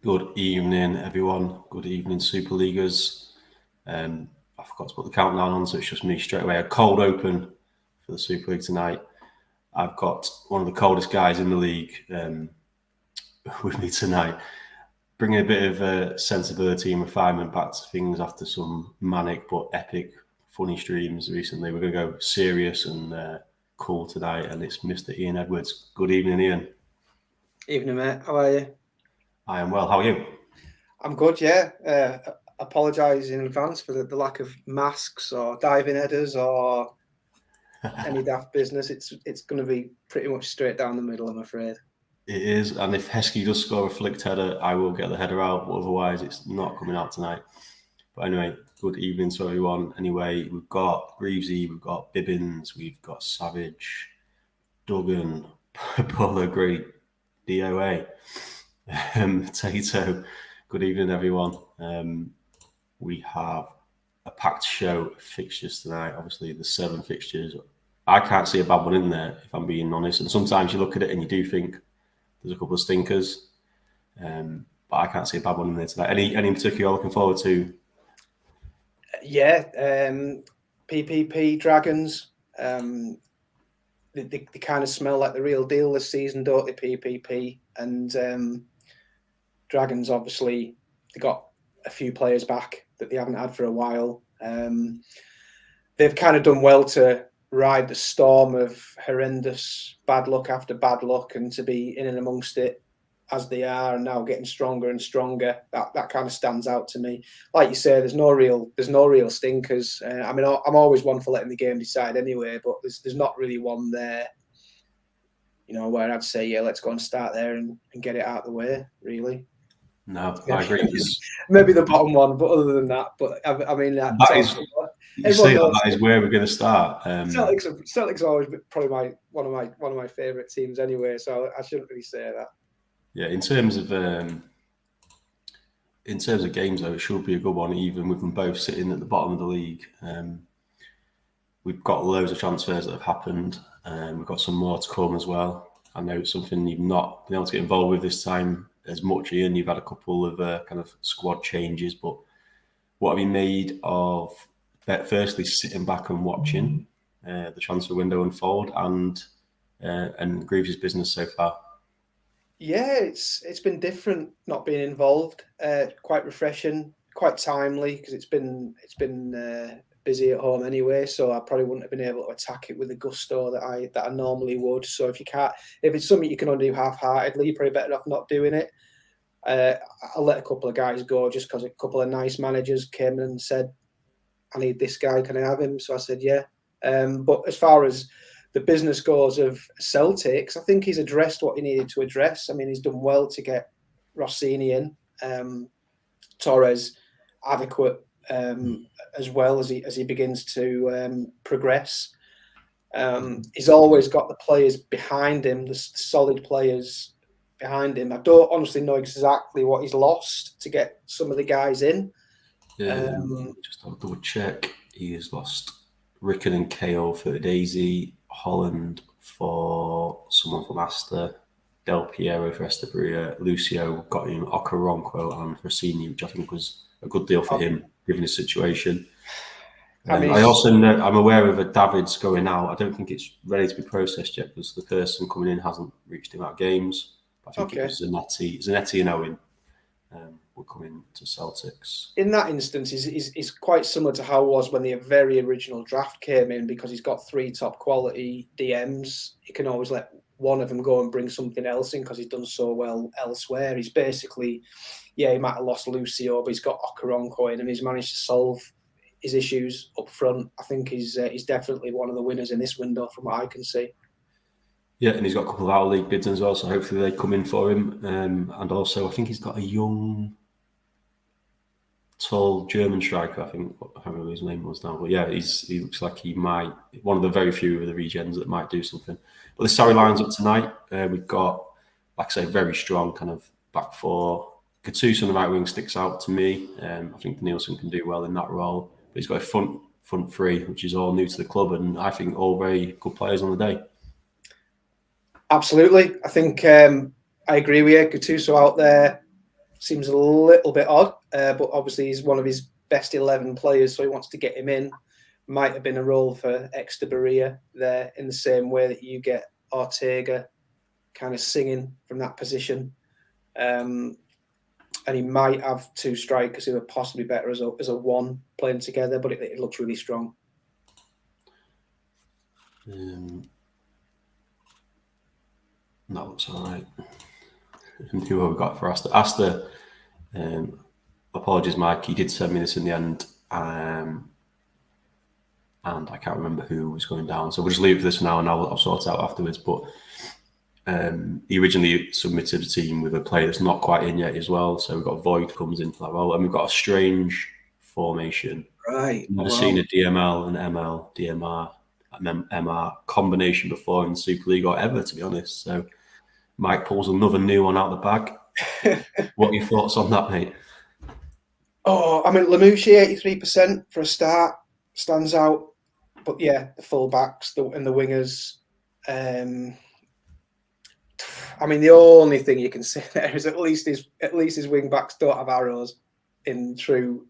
Good evening, everyone. Good evening, Super Leaguers. I forgot to put the countdown on, so it's just me straight away. A cold open for the Super League tonight. I've got one of the coldest guys in the league with me tonight, bringing a bit of sensibility and refinement back to things after some manic but epic, funny streams recently. We're going to go serious and cool tonight, and it's Mr. Ian Edwards. Good evening, Ian. Evening, mate. How are you? I am well. How are you? I'm good, yeah. Apologise in advance for the lack of masks or diving headers or any daft business. It's going to be pretty much straight down the middle, I'm afraid. It is, and if Heskey does score a flicked header, I will get the header out, but otherwise it's not coming out tonight. But anyway, good evening to everyone. Anyway, we've got Greavesy, we've got Bibbins, we've got Savage, Duggan, Paula Great, DOA, Tato. Good evening, everyone. We have a packed show of fixtures tonight. Obviously, the 7 fixtures. I can't see a bad one in there, if I'm being honest. And sometimes you look at it and you do think there's a couple of stinkers. But I can't see a bad one in there tonight. Any in particular you're looking forward to? Yeah, PPP Dragons. They kind of smell like the real deal this season, don't they, PPP? And Dragons, obviously, they got a few players back that they haven't had for a while. They've kind of done well to ride the storm of horrendous bad luck after bad luck, and to be in and amongst it as they are, and now getting stronger and stronger. That kind of stands out to me. Like you say, there's no real stinkers. I mean, I'm always one for letting the game decide anyway, but there's not really one there, where I'd say, yeah, let's go and start there and get it out of the way, really. No, I agree. Maybe the bottom one, but other than that, that is where we're going to start. Celtics are always probably one of my favourite teams anyway, so I shouldn't really say that. Yeah, in terms of games though, it should be a good one, even with them both sitting at the bottom of the league. We've got loads of transfers that have happened, and we've got some more to come as well. I know it's something you've not been able to get involved with this time as much, Ian. You've had a couple of kind of squad changes, but what have you made of firstly sitting back and watching the transfer window unfold and Greaves' business so far? Yeah, it's been different not being involved. Quite refreshing, quite timely, because it's been busy at home anyway. So I probably wouldn't have been able to attack it with the gusto that I normally would. So if it's something you can only do half-heartedly, you're probably better off not doing it. I'll let a couple of guys go just because a couple of nice managers came in and said, "I need this guy. Can I have him?" So I said, "Yeah." But as far as the business goes of Celtics, I think he's addressed what he needed to address. I mean, he's done well to get Rossini in, Torres adequate as well as he begins to progress. He's always got the players behind him, the solid players behind him. I don't honestly know exactly what he's lost to get some of the guys in. Yeah, just I'll double check. He has lost Rickon and KO for Daisy, Holland for someone from Astor, Del Piero for Esterbria, Lucio got him Okaronquo and Rossini, which I think was a good deal for him given his situation. I also know, I'm aware of a Davids going out. I don't think it's ready to be processed yet because the person coming in hasn't reached him out games. I think it was Zanetti and Owen were coming to Celtics. In that instance, is quite similar to how it was when the very original draft came in, because he's got 3 top quality DMs. He can always let one of them go and bring something else in because he's done so well elsewhere. He's basically, he might have lost Lucio, but he's got Okaronquo in and he's managed to solve his issues up front. I think he's definitely one of the winners in this window from what I can see. Yeah, and he's got a couple of out-of-league bids as well, so hopefully they come in for him. And also, I think he's got a young, tall German striker, I can't remember his name was now. But yeah, he looks like he might, one of the very few of the regens that might do something. But the Sarri line's up tonight. We've got, like I say, very strong kind of back four. Gattuso on the right wing sticks out to me. I think Nielsen can do well in that role. But he's got a front three, which is all new to the club, and I think all very good players on the day. Absolutely. I think I agree with you. Gattuso out there, seems a little bit odd, but obviously he's one of his best 11 players, so he wants to get him in. Might have been a role for Exteberia there, in the same way that you get Ortega kind of singing from that position. And he might have two strikers who are possibly better as a one playing together, but it looks really strong. That looks all right. Who have we got for Asta? Asta, apologies, Mike, you did send me this in the end, and I can't remember who was going down, so we'll just leave it for this for now, and I'll sort it out afterwards. But he originally submitted a team with a player that's not quite in yet as well, so we've got Void comes in for that role, and we've got a strange formation. Right. I've never seen a DML and ML, DMR, and MR combination before in the Super League or ever, to be honest. So Mike pulls another new one out of the bag. What are your thoughts on that, mate? Oh, I mean, Lamouchi 83% for a start stands out, but yeah, the fullbacks and the wingers. I mean, the only thing you can say there is at least his wing backs don't have arrows in true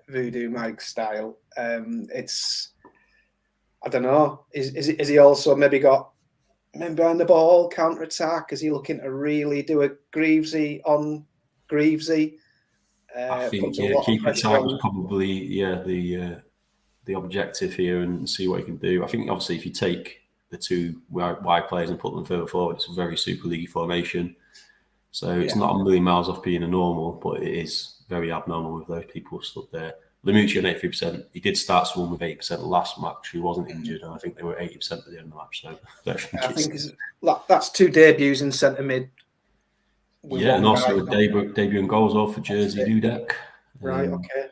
Voodoo Mike style. It's, I don't know. Is he also maybe got men behind the ball, counter attack? Is he looking to really do a Greavesy on Greavesy? I think keep it tight was probably the objective here, and see what he can do. I think obviously if you take the two wide players and put them further forward, it's a very Super League formation. So it's not a million miles off being a normal, but it is very abnormal with those people stood there. Lamouchi on 83%. He did start Swan with 80% last match. He wasn't injured, and I think they were 80% at the end of the match. So I think that's two debuts in centre mid. Yeah, and also a debut and goals off for Jersey Dudek. Right. Okay.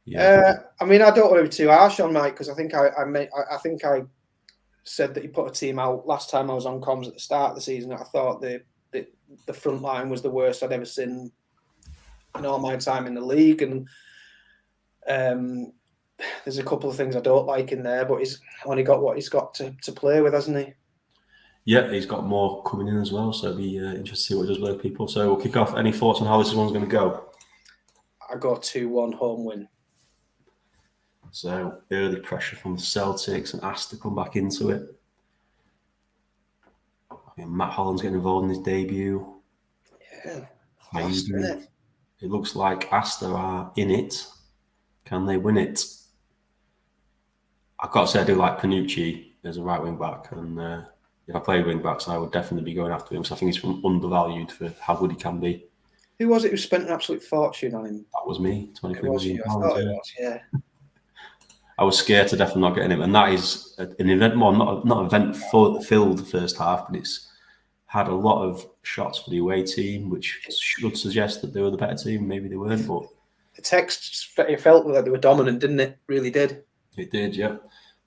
Yeah. I mean, I don't want to be too harsh on Mike, because I think I said that he put a team out last time I was on comms at the start of the season. I thought the front line was the worst I'd ever seen in all my time in the league, and there's a couple of things I don't like in there, but he's only got what he's got to play with, hasn't he? Yeah, he's got more coming in as well, so it'll be interesting to see what he does with people. So we'll kick off. Any thoughts on how this one's going to go? I got 2-1 home win. So early pressure from the Celtics and asked to come back into it. I mean, Matt Holland's getting involved in his debut. Yeah, it looks like Astor are in it. Can they win it? I've got to say I do like Panucci as a right wing back, and if I played wing backs, I would definitely be going after him. So I think he's undervalued for how good he can be. Who was it who spent an absolute fortune on him? That was me, £23 million. Yeah. I was scared to death of not getting him, and that is an event, not event-filled first half, but it's had a lot of shots for the away team, which should suggest that they were the better team. Maybe they weren't, but the text, it felt like they were dominant, didn't it? Really did. It did, yeah.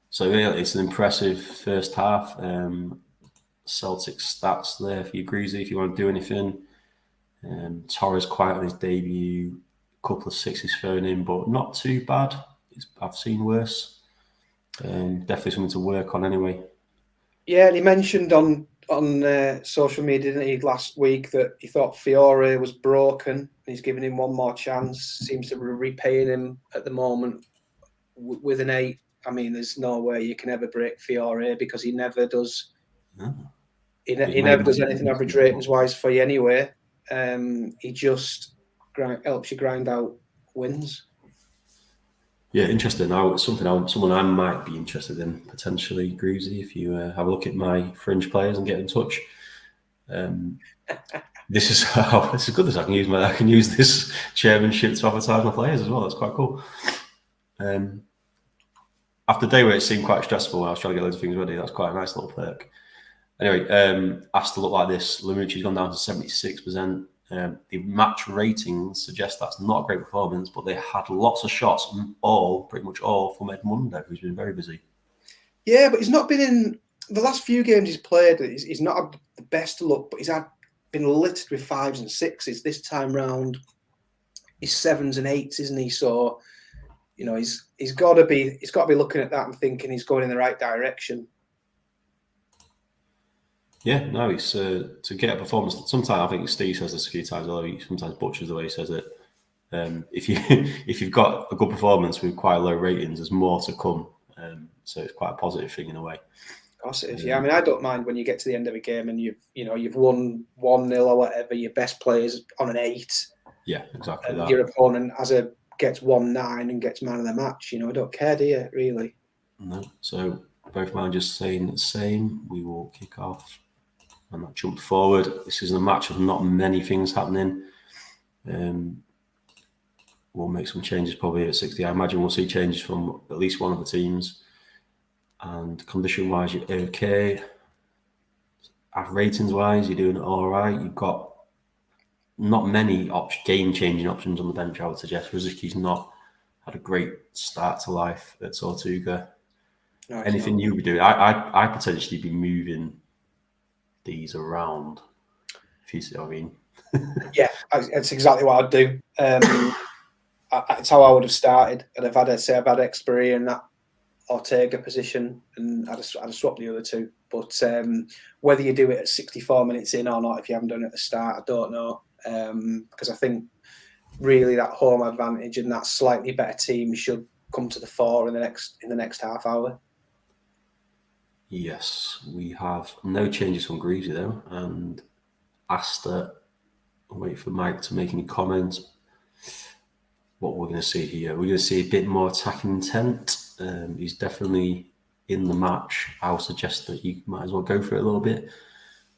So yeah, it's an impressive first half. Celtic stats there for you, Greasy, if you want to do anything. Torres quiet on his debut, a couple of sixes thrown in, but not too bad. I've seen worse. Definitely something to work on anyway. Yeah, and he mentioned on social media, didn't he, last week, that he thought Fiore was broken and he's giving him one more chance. Seems to be repaying him at the moment with an 8. I mean, there's no way you can ever break Fiore, because he never does. No. He never does anything average ratings wise for you anyway. He just helps you grind out wins. Yeah, interesting. Someone I might be interested in potentially, Greasy, if you have a look at my fringe players and get in touch. This is good. I can use this chairmanship to advertise my players as well. That's quite cool. After a day where it seemed quite stressful, I was trying to get loads of things ready. That's quite a nice little perk. Anyway, asked to look like this. Lamouchi's gone down to 76%. The match ratings suggest that's not a great performance, but they had lots of shots, pretty much all from Edmundo, who's been very busy. Yeah, but he's not been in the last few games he's played. He's not had the best luck, but he's been littered with 5s and 6s. This time round, he's 7s and 8s, isn't he? So, you know, he's got to be looking at that and thinking he's going in the right direction. Yeah, no, it's to get a performance. Sometimes I think Steve says this a few times, although he sometimes butchers the way he says it. If you if you've got a good performance with quite low ratings, there's more to come. So it's quite a positive thing in a way. Of course it is. Yeah, I mean, I don't mind when you get to the end of a game and you've won 1-0 or whatever. Your best player's on an 8. Yeah, exactly And that. your opponent gets 1-9 and gets man of the match. I don't care, do you? Really? No. So both managers saying the same. We will kick off and that jump forward. This is a match of not many things happening. We'll make some changes probably at 60. I imagine we'll see changes from at least one of the teams. And condition-wise, you're okay. Ratings-wise, you're doing all right. You've got not many game-changing options on the bench, I would suggest. Ruzicki's not had a great start to life at Tortuga. No, Anything you would be doing? I potentially be moving these around, if you see what I mean. Yeah, it's exactly what I'd do. It's how I would have started. And if I'd had Expiry in that Ortega position, and I'd have swapped the other two. But whether you do it at 64 minutes in or not, if you haven't done it at the start, I don't know. Because I think really that home advantage and that slightly better team should come to the fore in the next half hour. Yes, we have no changes from Greavesy though, and Asta. Wait for Mike to make any comments. What we're going to see here, we're going to see a bit more attacking intent. He's definitely in the match. I would suggest that you might as well go for it a little bit.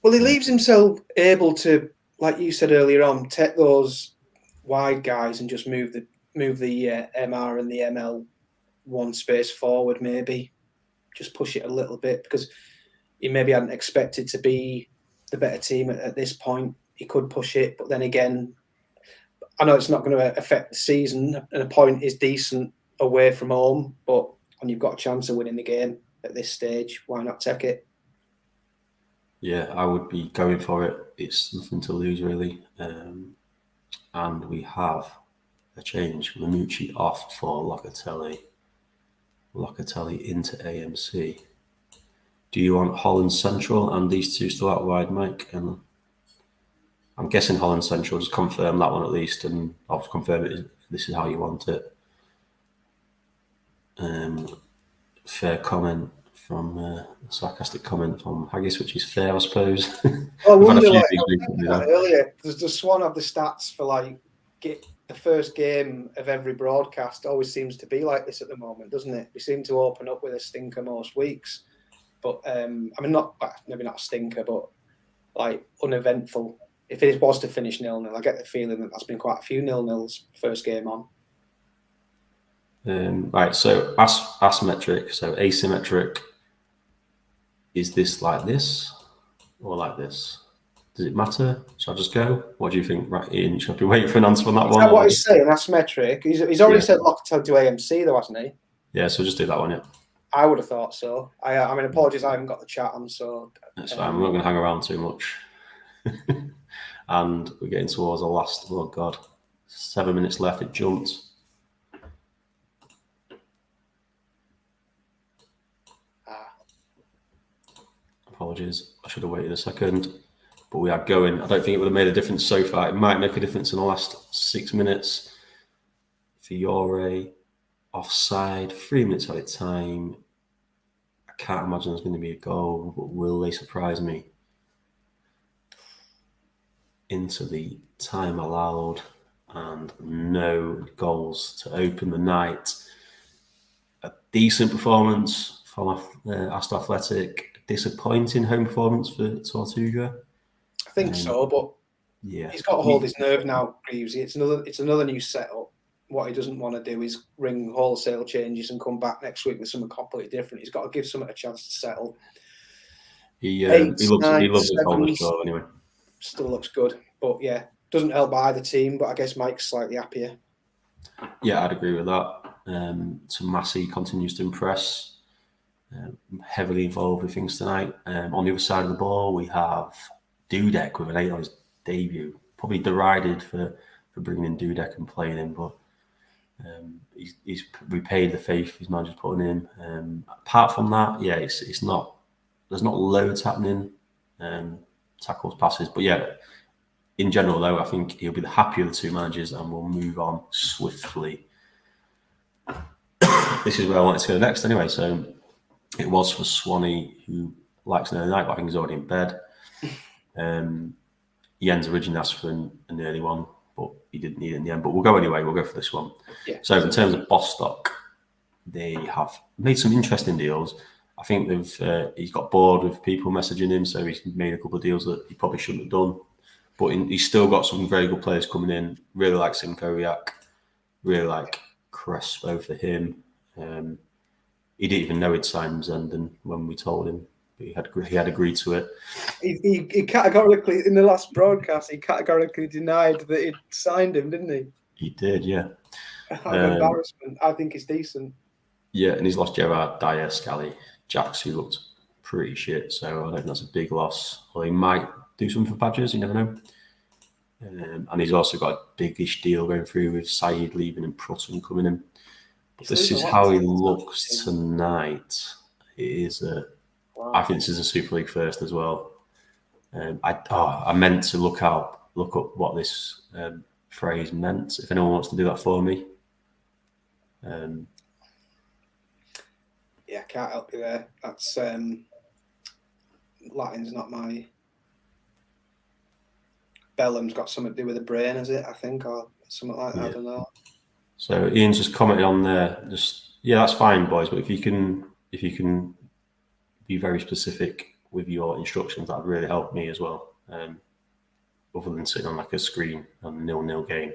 Well, he leaves himself able to, like you said earlier on, take those wide guys and just move the MR and the ML one space forward, maybe just push it a little bit, because he maybe hadn't expected to be the better team at this point. He could push it, but then again, I know it's not going to affect the season, and a point is decent away from home, but when you've got a chance of winning the game at this stage, why not take it? Yeah, I would be going for it. It's nothing to lose, really. And we have a change. Lamucci off for Locatelli. Locatelli into AMC. Do you want Holland Central and these two still out wide, Mike? And I'm guessing Holland Central. Just confirm that one at least, and I'll confirm it. This is how you want it. Fair comment from sarcastic comment from Haggis, which is fair, I suppose. I wonder, earlier, does the Swan have the stats for get the first game of every broadcast? Always seems to be like this at the moment, doesn't it? We seem to open up with a stinker most weeks, but I mean, maybe not a stinker, but uneventful. If it was to finish 0-0, I get the feeling that that's been quite a few 0-0s first game on. Right, so asymmetric, so asymmetric. Is this like this or like this? Does it matter? Shall I just go? What do you think? Right, Ian, should I be waiting for an answer on that one? Is that what he's saying? Asymmetric. He's already said Locatelli to AMC, though, hasn't he? Yeah, so just do that one, yeah. I would have thought so. I mean, apologies, I haven't got the chat on, so... That's fine, we're not going to hang around too much. And we're getting towards the last, 7 minutes left, it jumped. Apologies, I should have waited a second. But we are going. I don't think it would have made a difference so far. It might make a difference in the last 6 minutes. Fiore, offside, 3 minutes at a time. I can't imagine there's going to be a goal, but will they surprise me? Into the time allowed, and no goals to open the night. A decent performance from Aston Athletic. Disappointing home performance for Tortuga. I think so, but yeah, he's got to hold his nerve now, Greavesy. It's another new setup. What he doesn't want to do is ring wholesale changes and come back next week with something completely different. He's got to give something a chance to settle. He loves the Polish goal anyway. Still looks good, but yeah, doesn't help either team. But I guess Mike's slightly happier. Yeah, I'd agree with that. Tomasi continues to impress. Heavily involved with things tonight. On the other side of the ball, we have Dudek with an 8 on his debut. Probably derided for bringing in Dudek and playing him, but he's repaid the faith his manager's putting in. Apart from that, yeah, it's not. There's not loads happening. tackles, passes. But yeah, in general, though, I think he'll be the happier of the two managers, and we'll move on swiftly. This is where I wanted to go next anyway. So it was for Swanee, who likes an early night, but I think he's already in bed. Jens originally asked for an early one, but he didn't need it in the end. But we'll go anyway. We'll go for this one. Yeah. So in terms of Bostock, they have made some interesting deals. I think he's got bored with people messaging him, so he's made a couple of deals that he probably shouldn't have done. But he's still got some very good players coming in. Really like Simkowiak. Really like Crespo for him. He didn't even know he'd signed Zenden when we told him. But he had agreed to it. He categorically, in the last broadcast, he categorically denied that he'd signed him, didn't he? He did, yeah. Embarrassment. I think it's decent. Yeah, and he's lost Gerard, Dyer, Scally, Jacks, who looked pretty shit. So I don't think that's a big loss. Or he might do something for Badgers, you never know. And he's also got a big-ish deal going through with Saeed leaving and Prutton coming in. But this is how he looks tonight. It is wow. I think this is a Super League first as well. I meant to look up what this phrase meant. If anyone wants to do that for me. Yeah, I can't help you there. That's Latin's not my. Bellum's got something to do with the brain, is it? I think, or something like that. Yeah. I don't know. So Ian's just commented on there. That's fine, boys. But if you can be very specific with your instructions, that'd really help me as well. Other than sitting on like a screen on a 0-0 game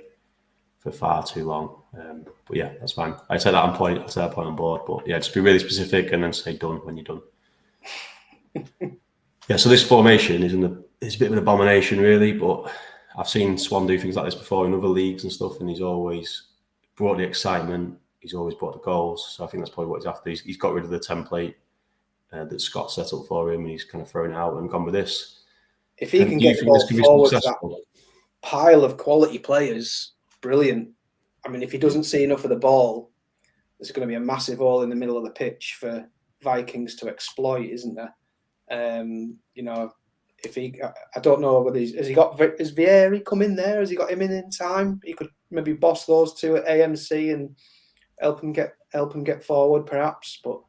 for far too long. But yeah, that's fine. I take that on point. I take that point on board. But yeah, just be really specific and then say done when you're done. Yeah. So this formation it's a bit of an abomination, really. But I've seen Swan do things like this before in other leagues and stuff, and he's always brought the excitement. He's always brought the goals. So I think that's probably what he's after. He's got rid of the template that Scott set up for him, and he's kind of thrown it out and gone with this. If he can get the ball forward to that pile of quality players, brilliant. I mean, if he doesn't see enough of the ball, there's going to be a massive hole in the middle of the pitch for Vikings to exploit, isn't there? I don't know whether has Vieri come in there? Has he got him in time? He could maybe boss those two at AMC and help him get forward, perhaps. But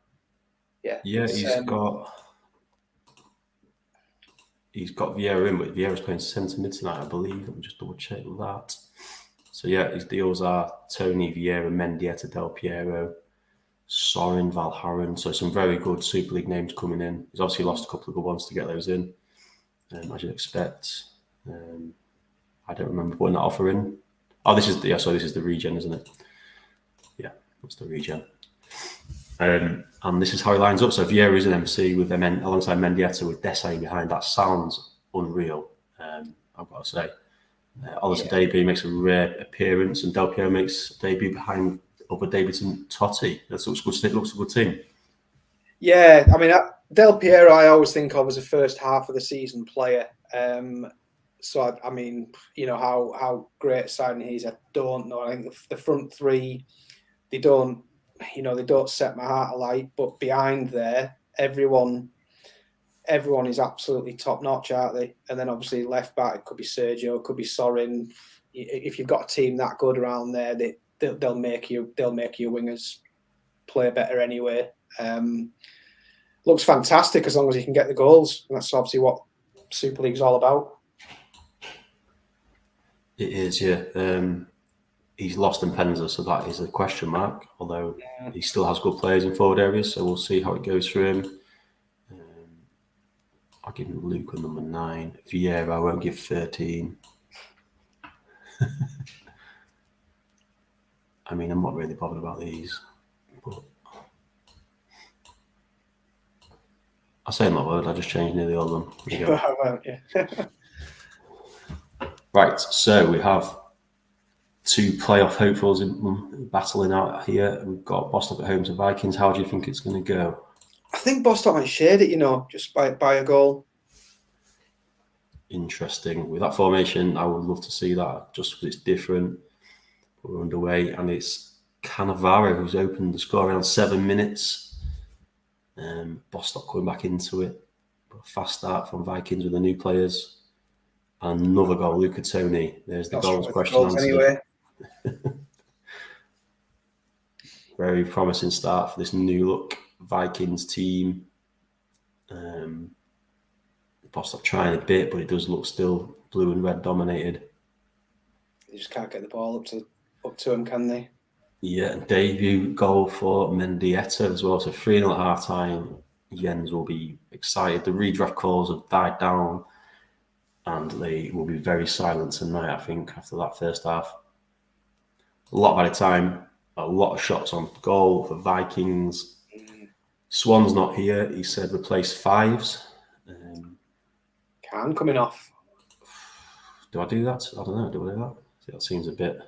yeah, he's got Vieira in, but Vieira's playing centre mid tonight, I believe. Let me just double check that. So yeah, his deals are Tony, Vieira, Mendieta, Del Piero, Sorin, Valharan. So some very good Super League names coming in. He's obviously lost a couple of good ones to get those in, as you'd expect. I don't remember putting that offer in. Oh, this is the regen, isn't it? Yeah, that's the regen. And this is how he lines up. So Vieira is an MC with them alongside Mendieta with Desai behind. That sounds unreal, I've got to say. Oliver Debut makes a rare appearance, and Del Piero makes a debut behind other debutant Totti. That looks good. It looks a good team. Yeah, I mean, Del Piero, I always think of as a first half of the season player. So I mean, you know how great a signing he is. I don't know. I think the front three, they don't set my heart alight. But behind there, everyone is absolutely top notch, aren't they? And then obviously left back, it could be Sergio, it could be Sorin. If you've got a team that good around there, they'll make your wingers play better anyway. Looks fantastic as long as he can get the goals. And that's obviously what Super League's all about. It is, yeah. He's lost Mpenza, so that is a question mark. Although he still has good players in forward areas, so we'll see how it goes through him. I'll give him Luca number 9. Vieira, I won't give 13. I mean, I'm not really bothered about these, but I say I'm not bothered. I just changed nearly all of them. Right, so we have 2 playoff hopefuls battling out here. We've got Bostock at home to Vikings. How do you think it's going to go? I think Bostock might shade it, just by a goal. Interesting. With that formation, I would love to see that just because it's different. We're underway, and it's Cannavaro who's opened the score around 7 minutes. Bostock coming back into it. Fast start from Vikings with the new players. Another goal, Luca Toni. There's the goals question answered. Anyway. Very promising start for this new look Vikings team. Bostock trying a bit, but it does look still blue and red dominated. They just can't get the ball up to him, can they? Yeah, debut goal for Mendieta as well. So 3-0 at half time. Jens will be excited. The redraft calls have died down, and they will be very silent tonight, I think, after that first half. A lot by the time, a lot of shots on goal for Vikings. Swan's not here. He said replace fives. Can coming off. Do I do that? I don't know. Do I do that? That seems a bit.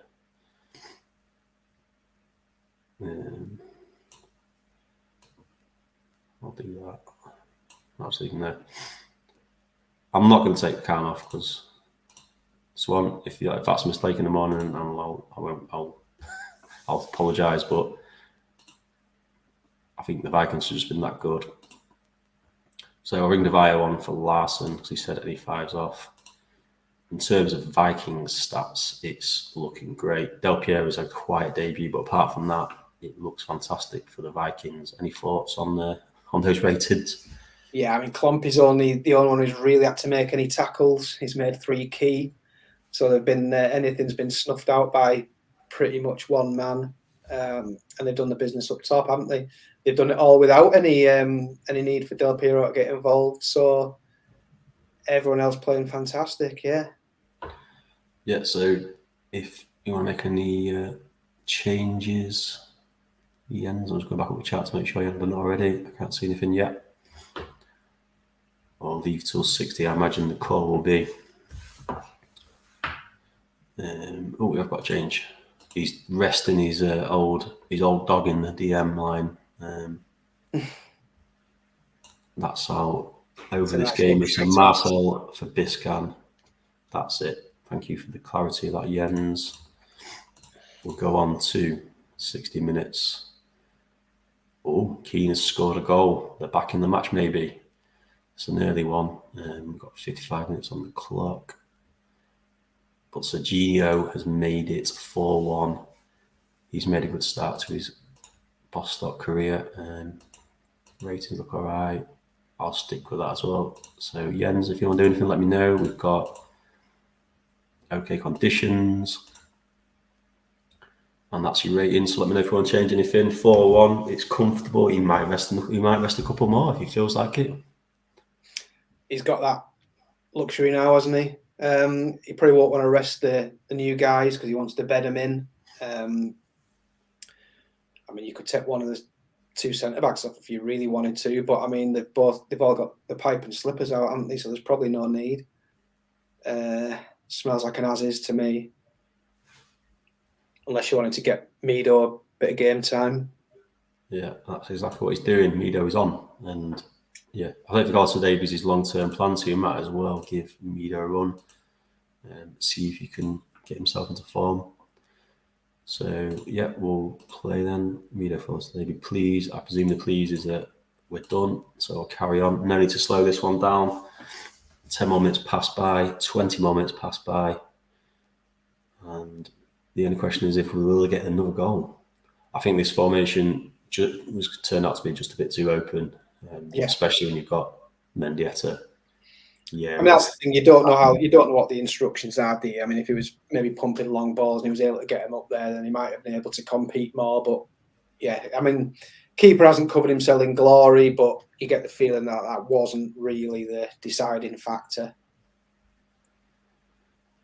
I'll do that. Actually, no. I'm not going to take the can off because Swan, if that's a mistake in the morning, I'll apologise. But I think the Vikings have just been that good. So I'll ring Devio on for Larson because he said any fives off. In terms of Vikings stats, it's looking great. Del Piero's had quite a debut, but apart from that, it looks fantastic for the Vikings. Any thoughts on those ratings? Yeah, I mean, Klomp is the only one who's really had to make any tackles. He's made 3 key, so they've been anything's been snuffed out by pretty much one man, and they've done the business up top, haven't they? They've done it all without any need for Del Piero to get involved. So everyone else playing fantastic, yeah. Yeah. So if you want to make any changes, Jens, I'm just going back up the chat to make sure you haven't done it already. I can't see anything yet. Or leave till 60. I imagine the call will be. We have got to change. He's resting his old dog in the DM line. That's how over this game. It's a Marcel for Biscan. That's it. Thank you for the clarity of that, Jens. We'll go on to 60 minutes. Oh, Keane has scored a goal. They're back in the match, maybe. It's an early one. We've got 55 minutes on the clock. But Serginho has made it 4-1. He's made a good start to his Bostock career. Ratings look all right. I'll stick with that as well. So, Jens, if you want to do anything, let me know. We've got okay conditions. And that's your rating. So let me know if you want to change anything. 4-1. It's comfortable. He might rest a couple more if he feels like it. He's got that luxury now, hasn't he? He probably won't want to rest the new guys because he wants to bed them in. I mean, you could take one of the 2 centre backs off if you really wanted to, but I mean, they've all got the pipe and slippers out, haven't they? So there's probably no need. Smells like an as-is to me, unless you wanted to get Mido a bit of game time. Yeah, that's exactly what he's doing. Mido is on, and yeah, I think regardless of Davies' his long-term plan, so you might as well give Mido a run and see if he can get himself into form. So yeah, we'll play then. Mido for us, Davies, please. I presume the please is that we're done, so I'll carry on. No need to slow this one down. 10 more minutes passed by, 20 more minutes passed by, and the only question is if we will get another goal. I think this formation was turned out to be just a bit too open, especially when you've got Mendieta. Yeah, I mean that's the thing. You don't know what the instructions are. I mean, if he was maybe pumping long balls and he was able to get him up there, then he might have been able to compete more. But yeah, I mean, keeper hasn't covered himself in glory, but you get the feeling that wasn't really the deciding factor.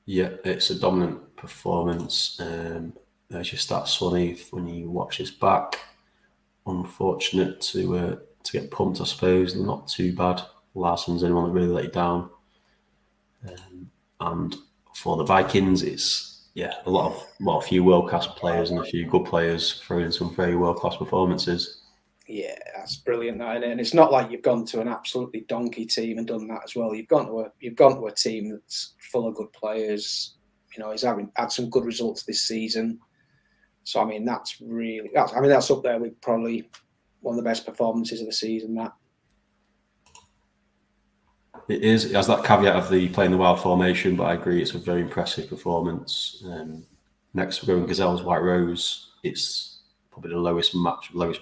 Yeah, it's a dominant performance. There's your stats, Swanee, when you watch this back. Unfortunate to get pumped, I suppose. Not too bad. Larson's the only one that really let you down. And for the Vikings, it's a few world-class players and a few good players throwing in some very world-class performances. Yeah, that's brilliant, that, isn't it? And it's not like you've gone to an absolutely donkey team and done that as well. You've gone to a team that's full of good players. You know, he's had some good results this season. So I mean, that's up there with probably one of the best performances of the season. That. It is. It has that caveat of the playing the wild formation, but I agree it's a very impressive performance. Next, we're going Gazelles White Rose. It's probably the lowest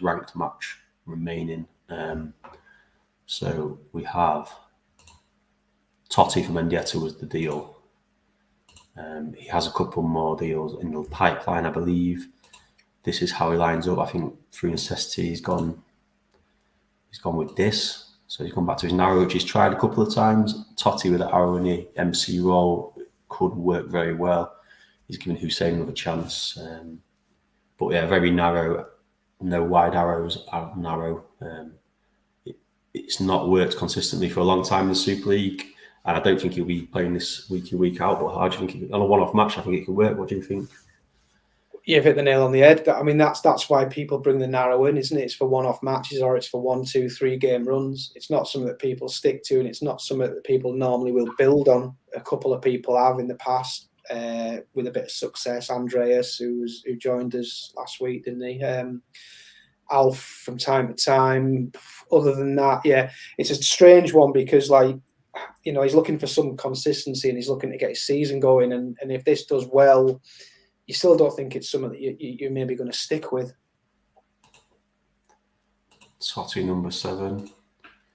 ranked match remaining. So we have Totti from Mendieta was the deal. He has a couple more deals in the pipeline, I believe. This is how he lines up. I think through necessity, he's gone with this. So he's gone back to his narrow, which he's tried a couple of times. Totti with the arrow in the MC role could work very well. He's given Hussein another chance. But yeah, very narrow. No wide arrows, narrow. It's not worked consistently for a long time in the Super League. And I don't think he'll be playing this week in, week out. But how do you think, on a one-off match, I think it could work. What do you think? You've hit the nail on the head. I mean, that's why people bring the narrow in, isn't it? It's for one-off matches, or it's for 1, 2, 3 game runs. It's not something that people stick to, and it's not something that people normally will build on. A couple of people have in the past with a bit of success. Andreas, who joined us last week, didn't he? Alf from time to time. Other than that, yeah, it's a strange one because, like, you know, he's looking for some consistency and he's looking to get his season going. And if this does well, you still don't think it's something that you're maybe going to stick with. Totti number 7.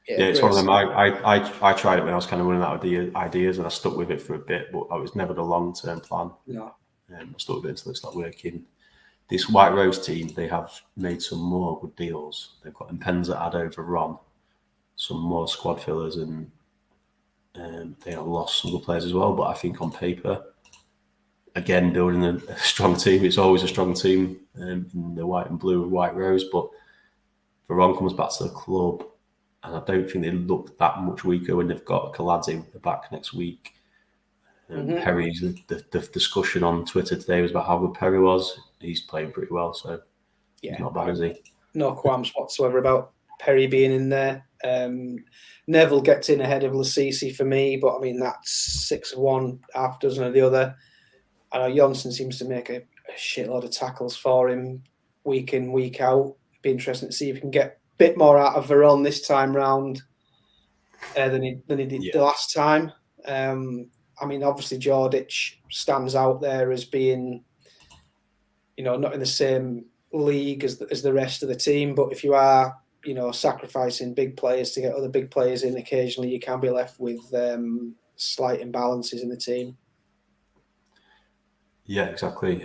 Yeah, it's one of them. I tried it when I was kind of running out of ideas, and I stuck with it for a bit, but it was never the long-term plan. No. I stuck with it until it started working. This White Rose team, they have made some more good deals. They've got Impenza add over Ron, some more squad fillers, and they have lost some good players as well. But I think on paper, again, building a strong team. It's always a strong team in the white and blue and White Rose. But Veron comes back to the club, and I don't think they look that much weaker when they've got Kaladze back next week. Perry's the discussion on Twitter today was about how good Perry was. He's playing pretty well, so he's not bad, is he? No qualms whatsoever about Perry being in there. Neville gets in ahead of Lasisi for me, but I mean that's 6 of one, half dozen of the other. I know Johnson seems to make a shitload of tackles for him week in, week out. It'd be interesting to see if he can get a bit more out of Veron this time round than he did the last time. I mean, obviously Jordic stands out there as being, you know, not in the same league as the rest of the team. But if you are, you know, sacrificing big players to get other big players in, occasionally you can be left with slight imbalances in the team. Yeah, exactly.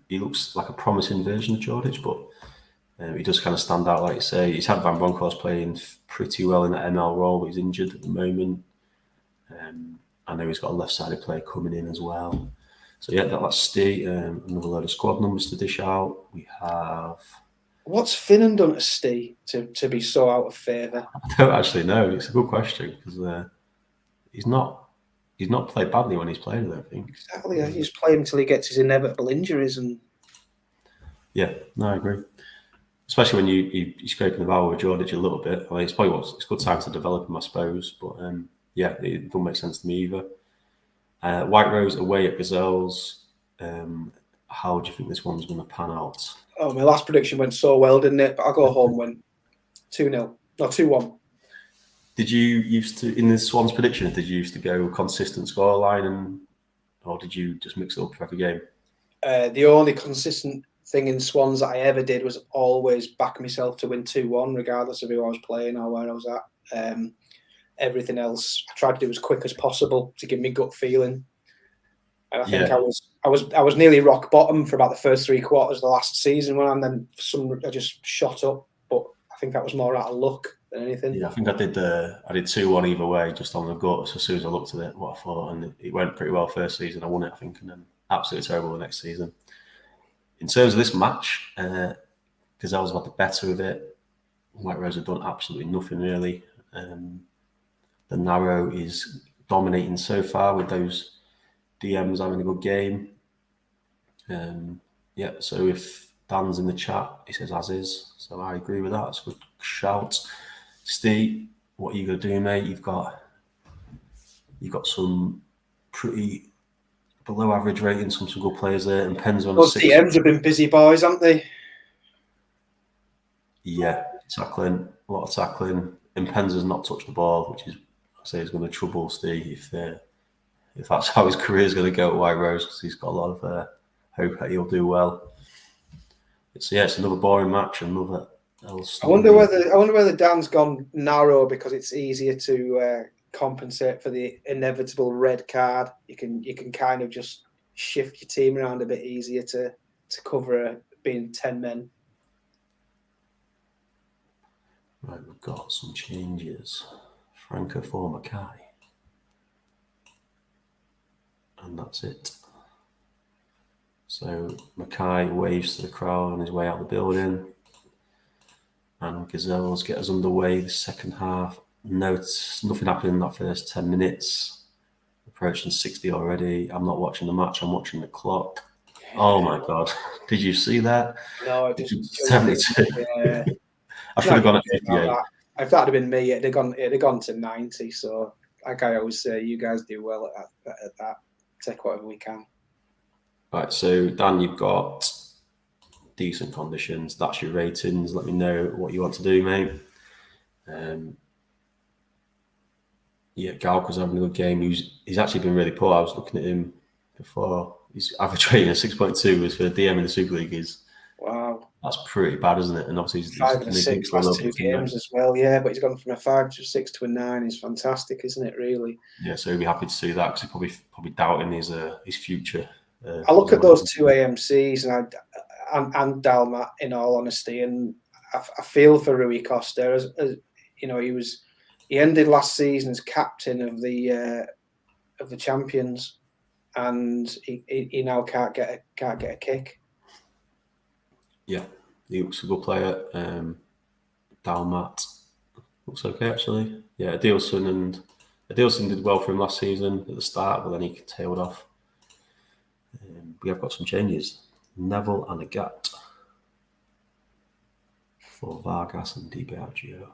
He looks like a promising version of Jordic, but he does kind of stand out, like you say. He's had Van Bronckhorst playing pretty well in the ML role, but he's injured at the moment. I know he's got a left-sided player coming in as well. So yeah, that's Steve. Another load of squad numbers to dish out. We have... What's Finnan done to Steve to be so out of favour? I don't actually know. It's a good question because he's not played badly when he's played, I don't think. Exactly. He's playing until he gets his inevitable injuries. And yeah, no, I agree. Especially when you're scraping the barrel with Jordic a little bit. I mean, it's a good time to develop him, I suppose. But yeah, it don't make sense to me either. White Rose away at Gazelles. How do you think this one's going to pan out? Oh, my last prediction went so well, didn't it? But I'll go home went 2-0. No, 2-1. Did you used to, in the Swans prediction, did you used to go consistent scoreline, or did you just mix it up for every game? The only consistent thing in Swans that I ever did was always back myself to win 2-1, regardless of who I was playing or where I was at. Everything else I tried to do as quick as possible to give me gut feeling. And I think I was nearly rock bottom for about the first 3 quarters of the last season and then I just shot up. But I think that was more out of luck than anything. Yeah, I think I did 2-1 either way, just on the gut. So as soon as I looked at it, what I thought, and it went pretty well first season. I won it, I think, and then absolutely terrible the next season. In terms of this match, Gazelles have had the better of it. White Rose have done absolutely nothing really. The narrow is dominating so far with those DMs having a good game. Yeah, so if Dan's in the chat, he says as is. So I agree with that. It's a good shout. Steve, what are you going to do, mate? You've got some pretty below average ratings from some good players there. And Pens on those DMs have been busy boys, haven't they? Yeah, tackling, a lot of tackling. And Pens has not touched the ball, which is say, is going to trouble Steve if that's how his career is going to go at White Rose, because he's got a lot of hope that he'll do well. It's another boring match, another. I wonder whether Dan's gone narrow because it's easier to compensate for the inevitable red card. You can kind of just shift your team around a bit easier to cover being 10 men. Right, we've got some changes. Franco for Mackay. And that's it. So Mackay waves to the crowd on his way out the building. And Gazelles get us underway the second half. Nothing happened in that first 10 minutes. Approaching 60 already. I'm not watching the match, I'm watching the clock. Oh my God. Did you see that? No, I just 72. Yeah. I should have gone at 58. If that had been me, it'd have gone to 90. So, like I always say, you guys do well at that. Take whatever we can. Right, so Dan, you've got decent conditions. That's your ratings. Let me know what you want to do, mate. Galka's having a good game. He's actually been really poor. I was looking at him before. His average rating of 6.2 was for a DM in the Super League. Wow. That's pretty bad, isn't it? And obviously he's 5 and 6 last 2 games as well. Yeah, but he's gone from a 5 to a 6 to a 9. He's fantastic, isn't it? Really. Yeah, so he'll be happy to see that because he's probably doubting his future. I look at those 2 AMCs and Dalmat, in all honesty, and I feel for Rui Costa. As you know, he ended last season as captain of the champions, and he now can't get a kick. Yeah, he looks a good player. Dalmat looks okay actually. Yeah, Adilson did well for him last season at the start, but then he tailed off. We have got some changes. Neville and Agat for Vargas and Di Biagio.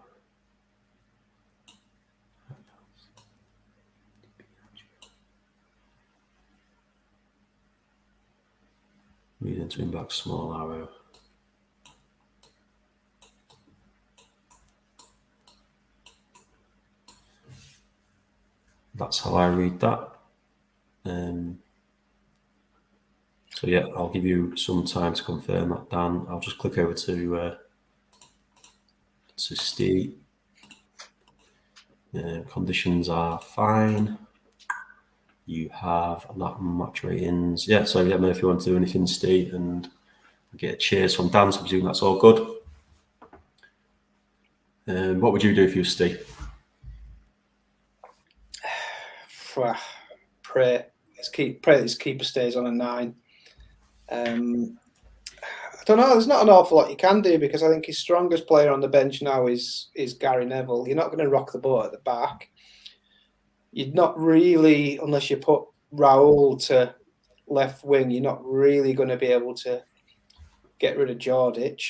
Reading to him back, small arrow. That's how I read that. So yeah, I'll give you some time to confirm that, Dan. I'll just click over to Steve. Conditions are fine. You have that match ratings. Yeah, so let me know if you want to do anything, Steve, and get a cheers from Dan. So I'm assuming that's all good. What would you do if you were Steve? Pray this keeper stays on a 9. I don't know. There's not an awful lot you can do because I think his strongest player on the bench now is Gary Neville. You're not going to rock the boat at the back. You're not really, unless you put Raul to left wing, you're not really going to be able to get rid of Jordic.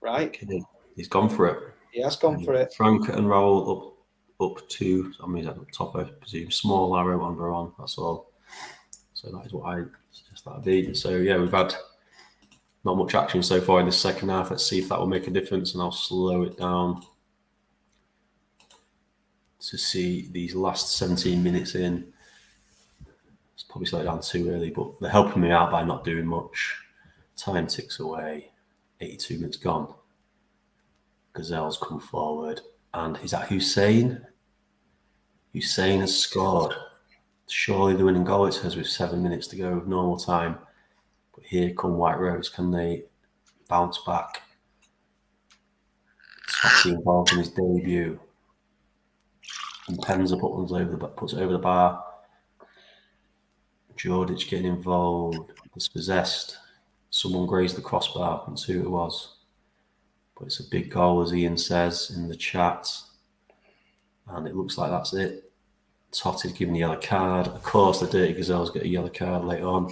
Right? Okay. He's gone for it. He has gone for it. Frank and Raul up to, I mean, at the top, I presume, small arrow on Veron, that's all. So that is what I suggest that be. So yeah, we've had not much action so far in the second half. Let's see if that will make a difference, and I'll slow it down to see these last 17 minutes in. It's probably slowed down too early, but they're helping me out by not doing much. Time ticks away. 82 minutes gone. Gazelle's come forward. And is that Hussein? Hussein has scored. Surely the winning goal, it says, with 7 minutes to go of normal time. But here come White Rose. Can they bounce back? Totti involved in his debut. And Penza puts it over the bar. Jordic getting involved. Dispossessed. Someone grazed the crossbar. That's who it was. But it's a big goal, as Ian says in the chat. And it looks like that's it. Totti's given a yellow card. Of course, the Dirty Gazelles get a yellow card later on.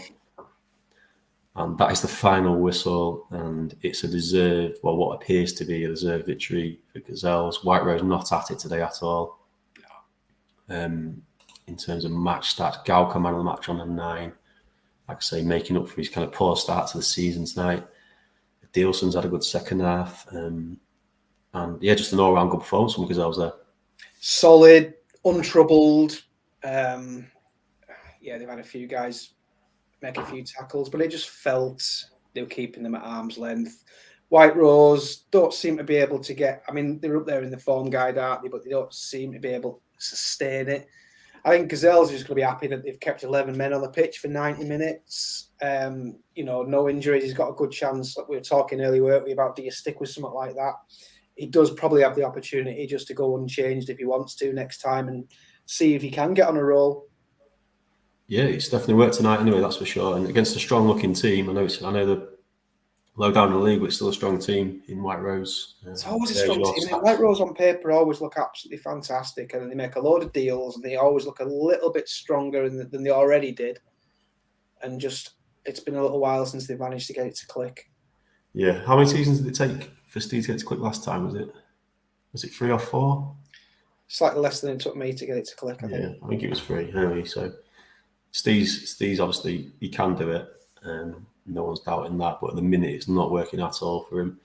And that is the final whistle. And it's a deserved, well, what appears to be a deserved victory for Gazelles. White Rose not at it today at all. In terms of match stats, Galka man of the match on a 9. Like I say, making up for his kind of poor start to the season tonight. Dielson's had a good second half. And yeah, just an all-round good performance from Gazelles there. Solid, untroubled. Yeah, they've had a few guys make a few tackles, but it just felt they were keeping them at arm's length. White Rose don't seem to be able to get. I mean, they're up there in the form guide, aren't they? But they don't seem to be able to sustain it. I think Gazelles are just going to be happy that they've kept 11 men on the pitch for 90 minutes. No injuries. He's got a good chance. Like we were talking earlier, weren't we, about do you stick with something like that? He does probably have the opportunity just to go unchanged if he wants to next time and see if he can get on a roll. Yeah, it's definitely worked tonight anyway, that's for sure. And against a strong-looking team, I know they're low down in the league, but it's still a strong team in White Rose. It's always a strong team. White Rose on paper always look absolutely fantastic, and they make a load of deals, and they always look a little bit stronger than they already did. And just, it's been a little while since they've managed to get it to click. Yeah. How many seasons did it take for Steve to get it to click last time? Was it 3 or 4? Slightly less than it took me to get it to click, I think. Yeah, I think it was 3 anyway. So Steve's obviously, he can do it. No one's doubting that, but at the minute it's not working at all for him.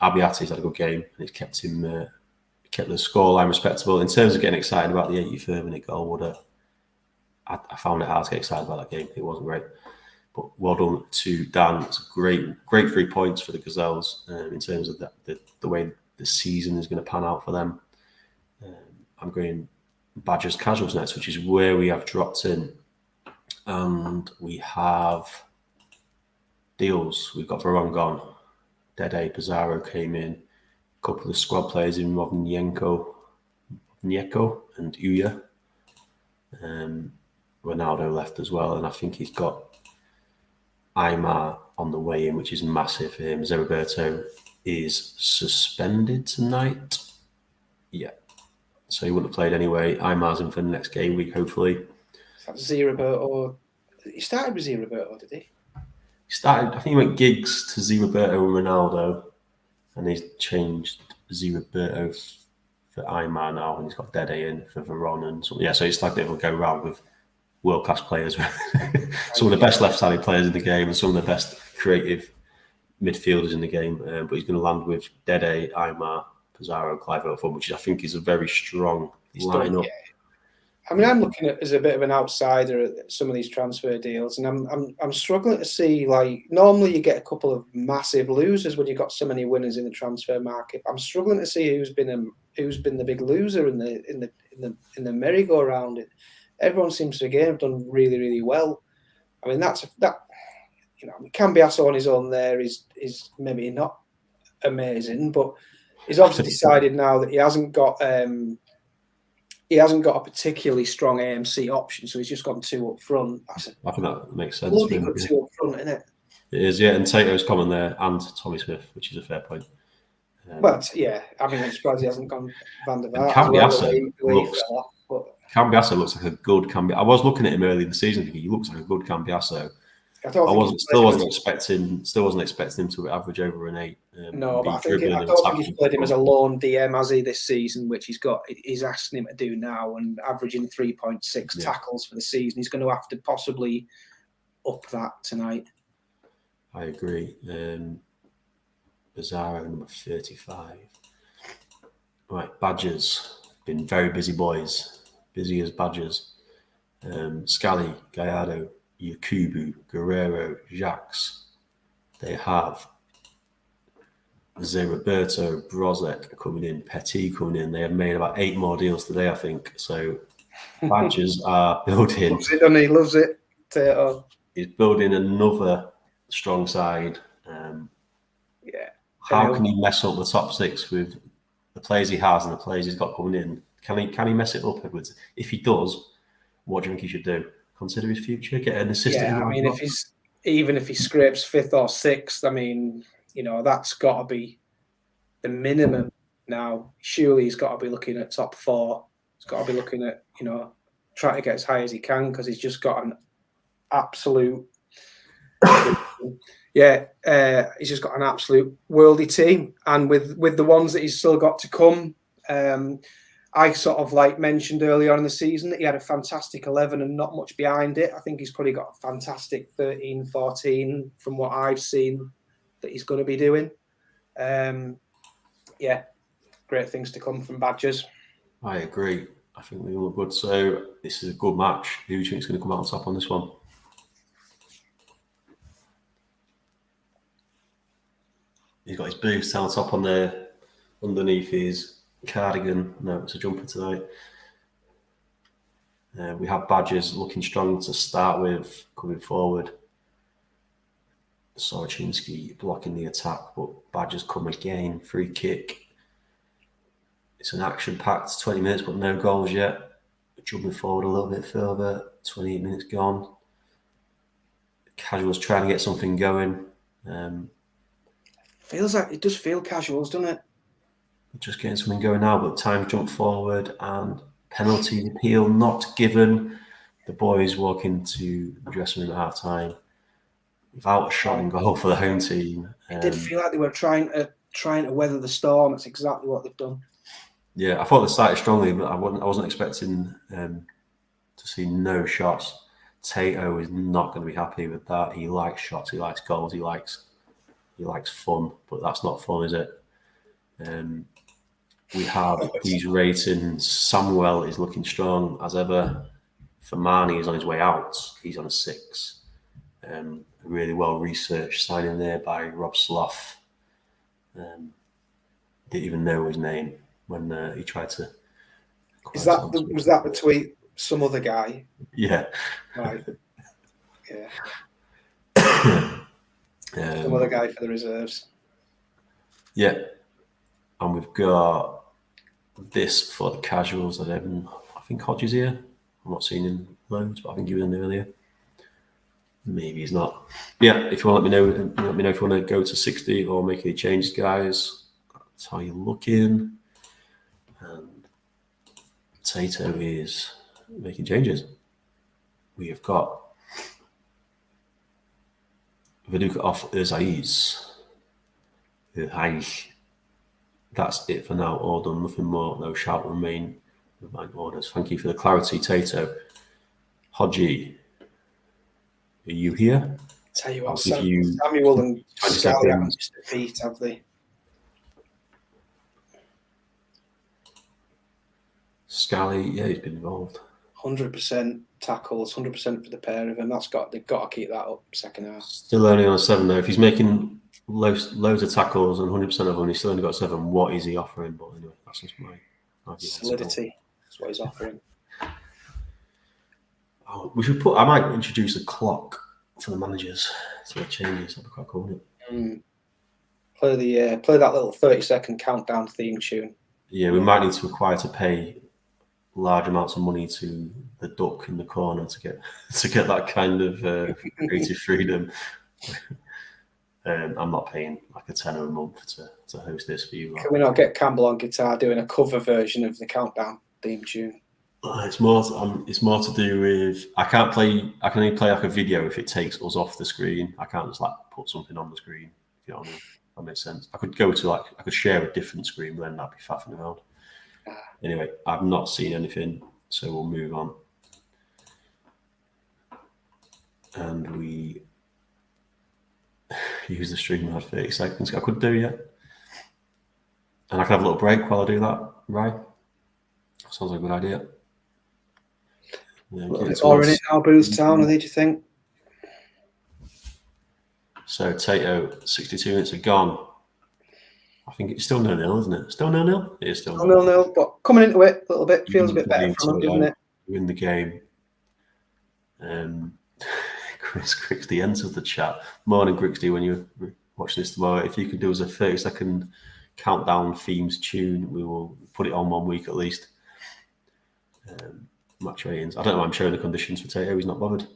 Abiati's had a good game, and it's kept the scoreline respectable. In terms of getting excited about the 83rd minute goal, I found it hard to get excited about that game. It wasn't great, but well done to Dan. It's a great 3 points for the Gazelles in terms of the way the season is going to pan out for them. I'm going Badgers Casuals next, which is where we have dropped in, and we have deals. We've got Veron gone. Dede Pizarro came in. A couple of squad players in Rovnienko and Uya. Ronaldo left as well, and I think he's got Aymar on the way in, which is massive for him. Zeriberto is suspended tonight. Yeah. So he wouldn't have played anyway. Aymar's in for the next game week, hopefully. Zeriberto. He started with Zeriberto, did he? I think he went Giggs to Zeriberto and Ronaldo, and he's changed Zeriberto for Aymar now, and he's got Dede in for Veron and something. Yeah, so it's like a bit of a go round with world-class players. Some of the best left-sided players in the game and some of the best creative midfielders in the game. But he's going to land with Dede, Aymar, Pizarro, Clive up front, which I think is a very strong lineup. Yeah. I mean, I'm looking at as a bit of an outsider at some of these transfer deals, and I'm struggling to see, like, normally you get a couple of massive losers when you've got so many winners in the transfer market. I'm struggling to see who's been the big loser in the merry-go-round. Everyone seems to again have done really, really well. I mean, Cambiasso on his own there is maybe not amazing, but he's obviously decided now that he hasn't got a particularly strong AMC option, so he's just gone 2 up front. I think that makes sense. Bloody good 2 up front, isn't it? It is, yeah. And Tato's coming there, and Tommy Smith, which is a fair point. But yeah, I mean, I'm surprised he hasn't gone Van der Vaart. Cambiasso looks like a good Cambiasso. I was looking at him early in the season thinking he looks like a good Cambiasso. Still wasn't expecting him to average over an 8. No, but I don't think he's played him as a lone DM, has he, this season, which he's asking him to do now, and averaging 3.6 tackles for the season. He's going to have to possibly up that tonight. I agree. Pizarro, number 35. Right, Badgers. Been very busy boys. Busy as Badgers. Scally, Gallardo, Yakubu, Guerrero, Jacques. They have Zeriberto, Brozek coming in, Petit coming in. They have made about 8 more deals today, I think. So Badgers are building. Loves it, doesn't he? Loves it. He's building another strong side. How can he mess up the top 6 with the players he has and the players he's got coming in? Can he mess it up, Edwards? If he does, what do you think he should do? Consider his future, get an assistant. Yeah, I mean, if he scrapes 5th or 6th, I mean, that's got to be the minimum now. Surely he's got to be looking at top 4. He's got to be looking at, trying to get as high as he can, because he's just got an absolute he's just got an absolute worldy team. And with the ones that he's still got to come, I sort of mentioned earlier on in the season that he had a fantastic 11 and not much behind it. I think he's probably got a fantastic 13, 14 from what I've seen that he's going to be doing. yeah, great things to come from Badgers. I agree. I think they all look good. So this is a good match. Who do you think is going to come out on top on this one? He's got his boots down top on there, underneath his cardigan. No, it's a jumper tonight. We have Badgers looking strong to start with, coming forward. Sorochinski blocking the attack, but Badgers come again. Free kick. It's an action-packed 20 minutes, but no goals yet. Jumping forward a little bit further. 28 minutes gone. Casuals trying to get something going. Feels like it does feel Casuals, doesn't it? Just getting something going now, but time jump forward and penalty appeal not given. The boys walk into the dressing room at half time without a shot in goal for the home team. It did feel like they were trying to weather the storm. That's exactly what they've done. Yeah, I thought they started strongly, but I wasn't expecting to see no shots. Tato is not going to be happy with that. He likes shots, he likes goals, he likes fun, but that's not fun, is it? We have these ratings. Samuel is looking strong as ever. Famani is on his way out. He's on a 6. Really well researched signing there by Rob Slough. Didn't even know his name when he tried to. Was that the tweet? Some other guy. Yeah. Right. Yeah. Some other guy for the reserves. Yeah. And we've got this for the casuals. I think Hodge is here. I'm not seeing him loads, but I think he was in earlier. Maybe he's not. Yeah, if you want to let me know if you want to go to 60 or make any changes, guys. That's how you're looking. And Tato is making changes. We have got Viduka off Uzaiz. That's it for now. All done, nothing more. No shout remain with my orders. Thank you for the clarity, Tato. Hodgie, are you here? Tell you what, Samuel and Scally haven't missed a beat, have they? Scally, yeah, he's been involved. 100% tackles, 100% for the pair of them. They've got to keep that up second half. Still only on a 7 though. If he's making loads of tackles and 100% of them, he's still only got 7. What is he offering? But anyway, that's just my solidity. That's what he's offering. Oh, I might introduce a clock for the managers to make changes. That'd be quite cool, wouldn't it? Play that little 30-second countdown theme tune. Yeah, we might need to require to pay large amounts of money to the duck in the corner to get that kind of creative freedom. I'm not paying like a tenner a month to host this for you. Can we not get Campbell on guitar doing a cover version of the countdown theme tune? It's more to do with I can only play like a video if it takes us off the screen. I can't just like put something on the screen. If you know what I mean? That makes sense. I could share a different screen, but then that'd be faffing around. Anyway, I've not seen anything, so we'll move on. And we use the stream had 30 seconds. I could do yet. And I can have a little break while I do that, right? Sounds like a good idea. Yeah, or in it now, Boothstown, I think, do you think? So Tato, 62 minutes are gone. I think it's still 0-0, isn't it? Still 0-0? It is still 0-0, but coming into it a little bit feels a bit better for them, doesn't it? Win the game. Chris Crixty enters the chat. Morning, Crixty, when you're watching this tomorrow. If you could do us a 30-second countdown themes tune, we will put it on 1 week at least. Match ratings. I don't know why I'm showing the conditions for Tato. He's not bothered.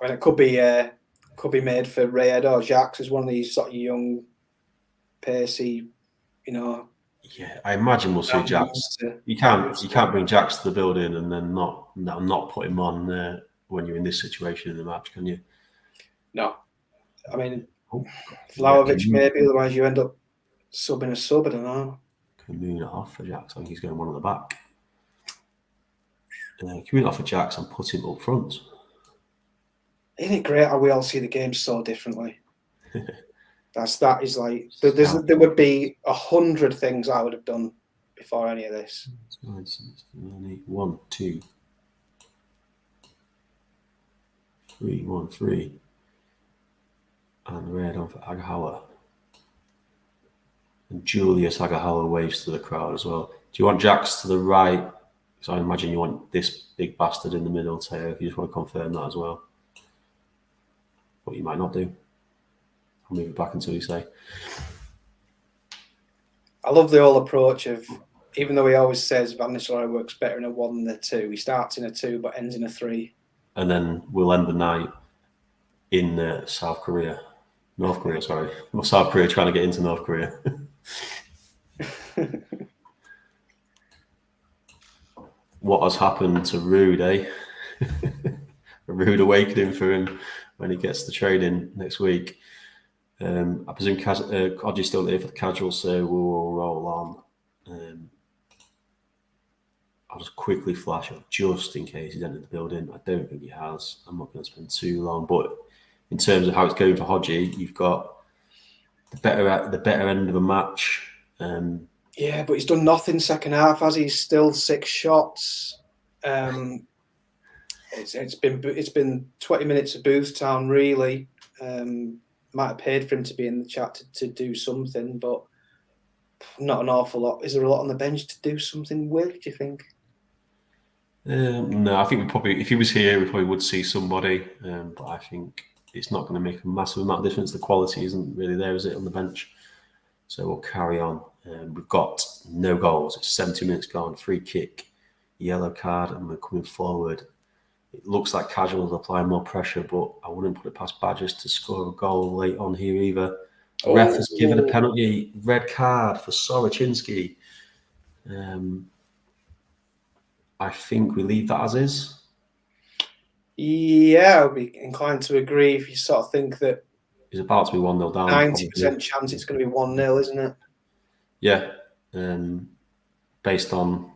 I mean, it could be made for Rayhead or Jacques as one of these sort of young, pacey, Yeah, I imagine we'll see Jacques. You can't bring Jacques to the building and then not put him on when you're in this situation in the match, can you? No, I mean, Vlahovic maybe. Otherwise, you end up subbing a sub. I don't know. Can we move it off for Jacques? I think he's going one on the back. Can we move it off for Jacques and put him up front? Isn't it great how we all see the game so differently? That is like there would be 100 things I would have done before any of this. 1, 2, 3, 1, 3, and red on for Agahawa. And Julius Agahawa waves to the crowd as well. Do you want Jax to the right? So I imagine you want this big bastard in the middle, Teo, if you just want to confirm that as well. But you might not do. I'll move it back until you say. I love the whole approach of, even though he always says Van Nistelrooy works better in a 1 than a 2, he starts in a 2 but ends in a 3. And then we'll end the night in North Korea, sorry. Well, South Korea trying to get into North Korea. What has happened to Rude, eh? A rude awakening for him when he gets the training next week. I presume Kodji's still here for the casual, so we'll roll on. I'll just quickly flash up just in case he's entered the building. I don't think he has. I'm not going to spend too long, but in terms of how it's going for Hodgie, you've got the better end of a match. Yeah, but he's done nothing second half, has he? He's still 6 shots. It's been 20 minutes of booth town, really. Might have paid for him to be in the chat to do something, but not an awful lot. Is there a lot on the bench to do something with, do you think? No, I think we probably, if he was here, we probably would see somebody, but I think it's not going to make a massive amount of difference. The quality isn't really there, is it, on the bench? So we'll carry on. We've got no goals. It's 70 minutes gone, free kick, yellow card, and we're coming forward. It looks like Casual's applying more pressure, but I wouldn't put it past Badgers to score a goal late on here either. Ref has given a penalty, red card for Soroczynski. I think we leave that as is. Yeah, I'll be inclined to agree if you sort of think that he's about to be 1-0 down. 90% chance it's going to be 1-0, isn't it? Yeah. Based on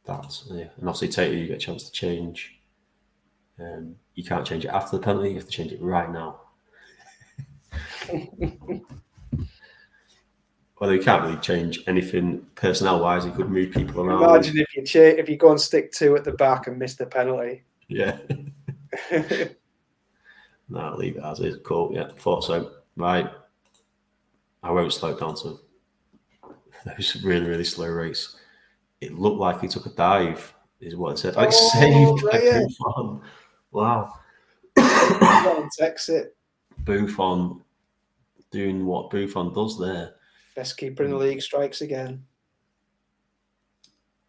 that. Yeah. And obviously, Tater, you get a chance to change. You can't change it after the penalty. You have to change it right now. Although you can't really change anything personnel-wise. You could move people around. Imagine if you go and stick 2 at the back and miss the penalty. Yeah. No, leave it as is. Cool. Yeah, thought so. Right. I won't slow it down to those really, really slow rates. It looked like he took a dive, is what it said. It's saved by Buffon. Wow. Exit. Buffon doing what Buffon does there. Best keeper in the league strikes again.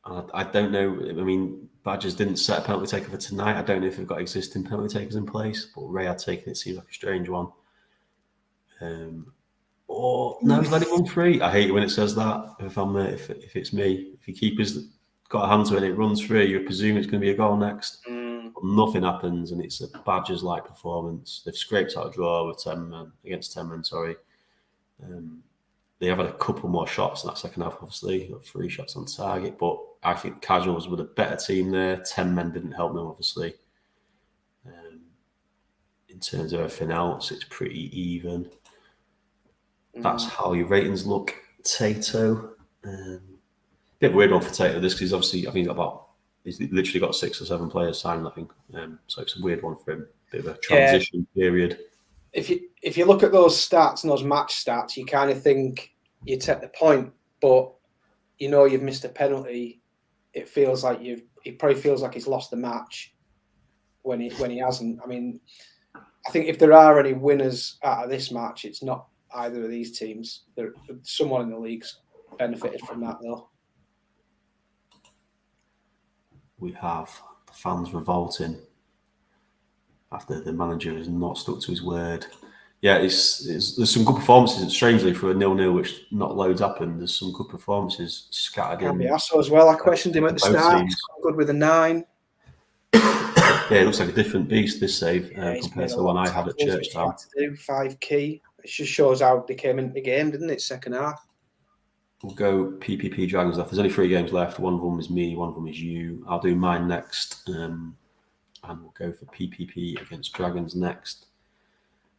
I don't know. I mean, Badgers didn't set a penalty taker for tonight. I don't know if they've got existing penalty takers in place, but Ray had taken it. Seems like a strange one. Or no, he's letting one free. I hate it when it says that. If it's me, if your keeper's got a hand to it and it runs free, you presume it's going to be a goal next. But nothing happens, and it's a Badgers-like performance. They've scraped out a draw with 10 men against 10 men. Sorry. They have had a couple more shots in that second half, obviously. Got 3 shots on target, but I think Casuals were the better team there. 10 men didn't help them, obviously. In terms of everything else, it's pretty even. That's how your ratings look, Tato. Bit of a weird one for Tato, this, because obviously, I think he's literally got 6 or 7 players signed, I think. So it's a weird one for him. Bit of a transition period. If you look at those stats and those match stats, you kind of think you take the point, but you've missed a penalty. It feels like he probably feels like he's lost the match when he hasn't. I mean, I think if there are any winners out of this match, it's not either of these teams. Someone in the league's benefited from that, though. We have the fans revolting after the manager has not stuck to his word. Yeah, there's some good performances. Strangely, for a 0-0, which not loads happened, there's some good performances scattered in. Cambiasso as well. I questioned him at the start. He's good with a 9. Yeah, it looks like a different beast, this save, compared to the one I had at Church Town. 5 key. It just shows how they came into the game, didn't it? Second half. We'll go PPP Dragons left. There's only 3 games left. One of them is me, one of them is you. I'll do mine next. And we'll go for PPP against Dragons next.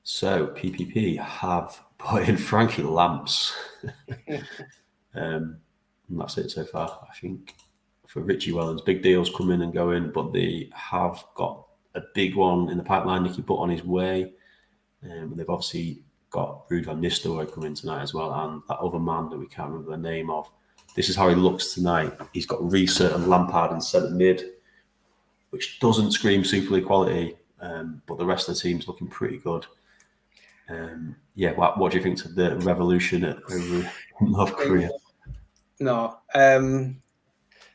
So PPP have put in Frankie Lamps. And that's it so far, I think. For Richie Wellens, big deals coming and going, but they have got a big one in the pipeline. Nicky Butt on his way. They've obviously got Ruud van Nistelrooy coming tonight as well, and that other man that we can't remember the name of. This is how he looks tonight. He's got Reese and Lampard in centre mid, which doesn't scream Super League quality, but the rest of the team's looking pretty good. What do you think of the revolution over North Korea? No,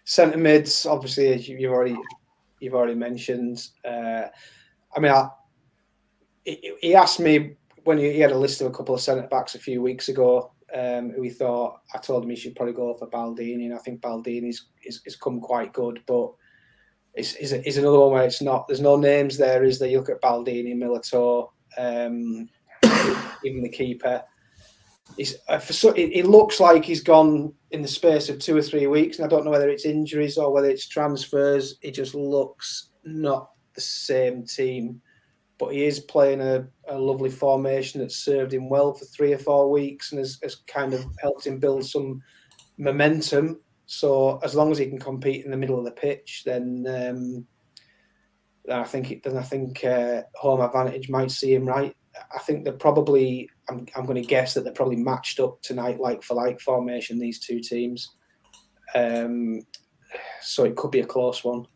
centre mids, obviously, as you've already mentioned. He asked me when he had a list of a couple of centre backs a few weeks ago. Who he thought, I told him he should probably go for Baldini, and I think Baldini's come quite good, but it's another one where it's not. There's no names there, is there? You look at Baldini, Milito, even the keeper. It looks like he's gone in the space of 2 or 3 weeks, and I don't know whether it's injuries or whether it's transfers. It just looks not the same team, but he is playing a lovely formation that's served him well for 3 or 4 weeks and has kind of helped him build some momentum. So as long as he can compete in the middle of the pitch, then I think home advantage might see him right. I think they're probably. I'm going to guess that they're probably matched up tonight, like for like formation. These two teams, so it could be a close one.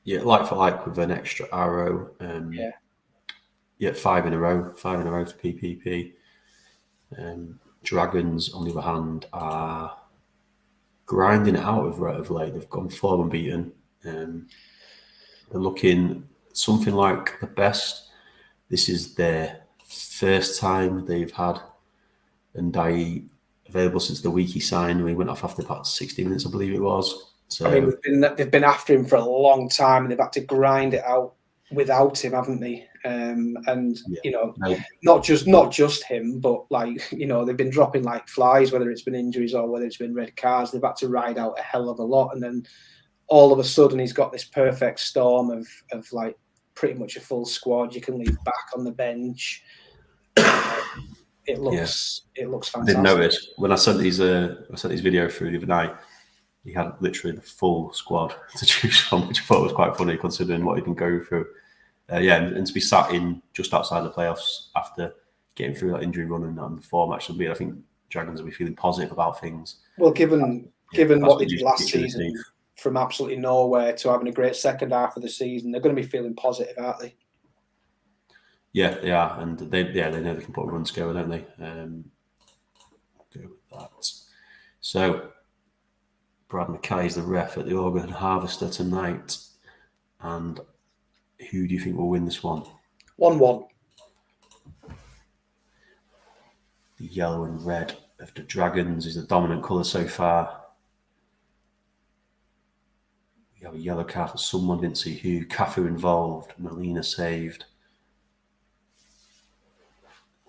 Yeah, like for like with an extra arrow. Yeah, 5 in a row for PPP. Dragons, on the other hand, are grinding it out of late. They've gone 4 unbeaten. They're looking something like the best. This is their first time they've had Ndai available since the week he signed. We went off after about 60 minutes, I believe it was. So I mean, they've been after him for a long time, and they've had to grind it out without him, haven't they? Not just him, but they've been dropping like flies, whether it's been injuries or whether it's been red cards. They've had to ride out a hell of a lot, and then all of a sudden he's got this perfect storm of like pretty much a full squad. You can leave back on the bench. It looks fantastic. I didn't notice when I sent his video through the other night. He had literally the full squad to choose from, which I thought was quite funny considering what he'd been going through. And to be sat in just outside the playoffs after getting through that injury run and the form actually be, I think Dragons will be feeling positive about things. Well, given what they did last season, from absolutely nowhere to having a great second half of the season, they're going to be feeling positive, aren't they? Yeah, they are, and they know they can put a run together, don't they? Go with that. So, Brad Mackay is the ref at the Organ Harvester tonight, and who do you think will win this one? 1-1. The yellow and red of the Dragons is the dominant colour so far. We have a yellow card for someone, didn't see who. Cafu involved, Molina saved.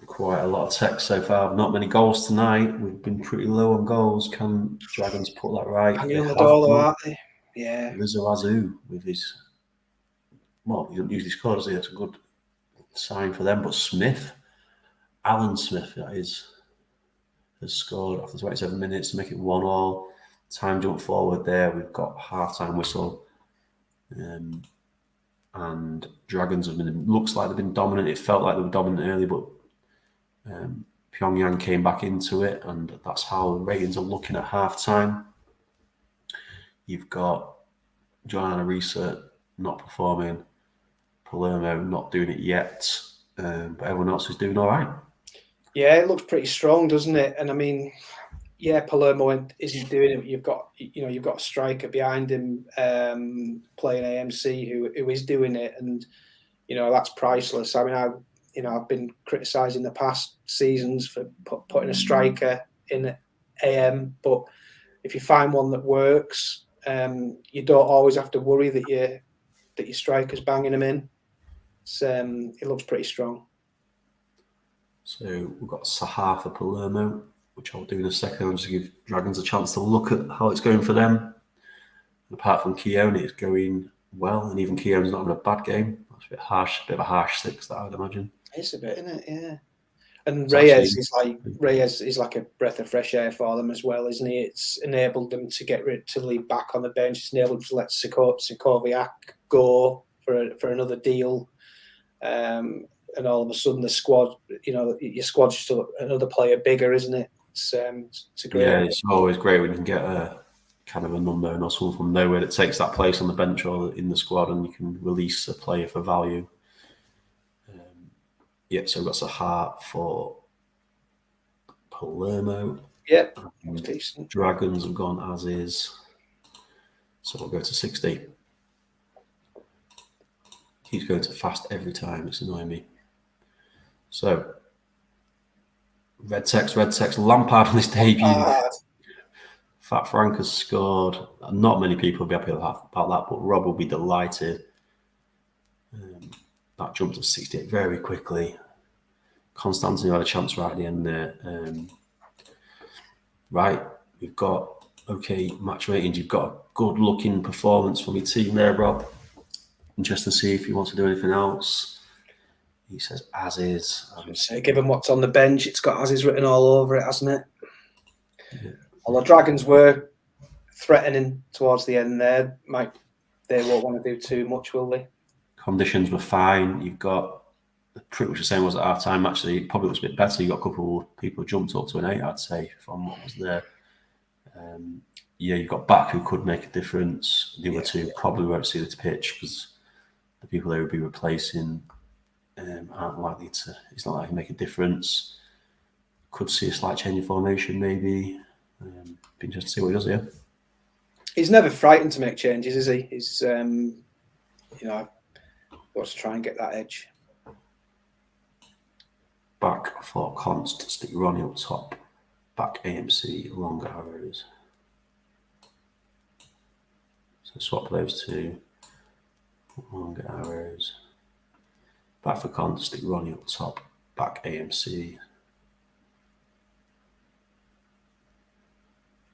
Quite a lot of text so far. Not many goals tonight. We've been pretty low on goals. Can Dragons put that right? Aren't they? Yeah. Lizarazu with his... Well, he doesn't usually score, does he? That's a good sign for them. But Smith, Alan Smith, that is, has scored after 27 minutes to make it 1-1. Time jump forward there. We've got half-time whistle. And Dragons have been... Looks like they've been dominant. It felt like they were dominant early, but Pyongyang came back into it, and that's how the ratings are looking at half-time. You've got Joanna Reese not performing, Palermo not doing it yet, but everyone else is doing all right. Yeah, it looks pretty strong, doesn't it? And I mean, yeah, Palermo isn't doing it. You've got a striker behind him playing AMC who is doing it, and that's priceless. I mean, I've been criticising the past seasons for putting a striker in AM, but if you find one that works, you don't always have to worry that your striker's banging them in. It looks pretty strong. So we've got Sahar for Palermo, which I'll do in a second. I'll just give Dragons a chance to look at how it's going for them. And apart from Keown, it's going well, and even Keown's not having a bad game. That's a bit harsh, a bit of a harsh 6, that I'd imagine. It's a bit, isn't it? Yeah. And It's Reyes actually is like a breath of fresh air for them as well, isn't he? It's enabled them to leave back on the bench. It's enabled them to let Sikoviak go for another deal, and all of a sudden the squad, your squad's just another player bigger, isn't it? It's a great. Yeah, it's always great when you can get a kind of an unknown or someone from nowhere that takes that place on the bench or in the squad, and you can release a player for value. Yeah, so we've got Sahar for Palermo. Yeah, was decent. Dragons have gone as is. So we'll go to 60. He's going to fast every time. It's annoying me. So, red text, Lampard on his debut. Fat Frank has scored. Not many people will be happy about that, but Rob will be delighted. That jumped to 68 very quickly. Constantine had a chance right at the end there. Right, we've got match ratings. You've got a good looking performance from your team there, Rob. Interesting to see if you want to do anything else. He says as is. Given what's on the bench, it's got as is written all over it, hasn't it? Yeah. Although Dragons were threatening towards the end there, they won't want to do too much, will they? Conditions were fine. You've got pretty much the same was at half time. Actually, it probably looks a bit better. You got a couple of people jumped up to an 8, I'd say, from what was there. You've got Back who could make a difference. The other two probably won't see the pitch because the people they would be replacing aren't likely to. It's not likely to make a difference. Could see a slight change in formation, maybe. Be interesting to see what he does here. He's never frightened to make changes, is he? He's wants to try and get that edge. Back for Const, stick Ronnie up top. Back AMC, longer arrows. So swap those two. Longer arrows. Back for Const, stick Ronnie up top. Back AMC.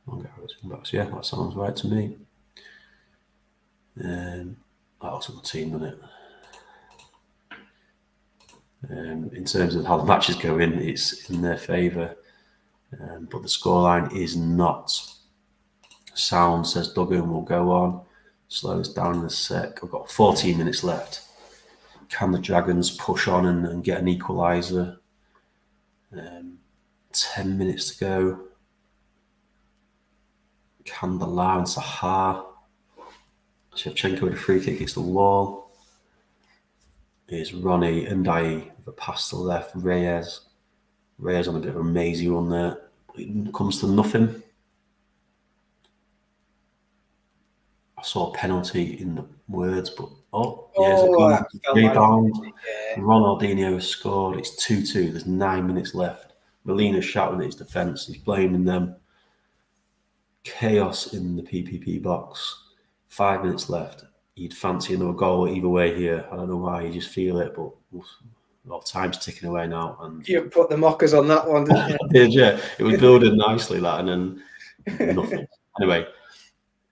Longer arrows and backs. Yeah, that sounds right to me. That also the team, doesn't it? In terms of how the matches go in, it's in their favour, but the scoreline is not. Sound says Duggan will go on. Slow us down in a sec. We've got 14 minutes left. Can the Dragons push on and get an equaliser? 10 minutes to go. Can the and Sahar? Shevchenko with a free kick hits the wall. Is Ronnie and Ndai with a pass to the left. Reyes on a bit of a mazy run there. It comes to nothing. I saw a penalty in the words, but rebound. Ronaldinho has scored. It's 2-2. There's 9 minutes left. Molina's shouting at his defence. He's blaming them. Chaos in the PPP box. 5 minutes left. You'd fancy another goal either way here. I don't know why, you just feel it, but a lot of time's ticking away now. And you put the mockers on that one, didn't you? I did, yeah. It was building nicely, that, and then nothing. Anyway,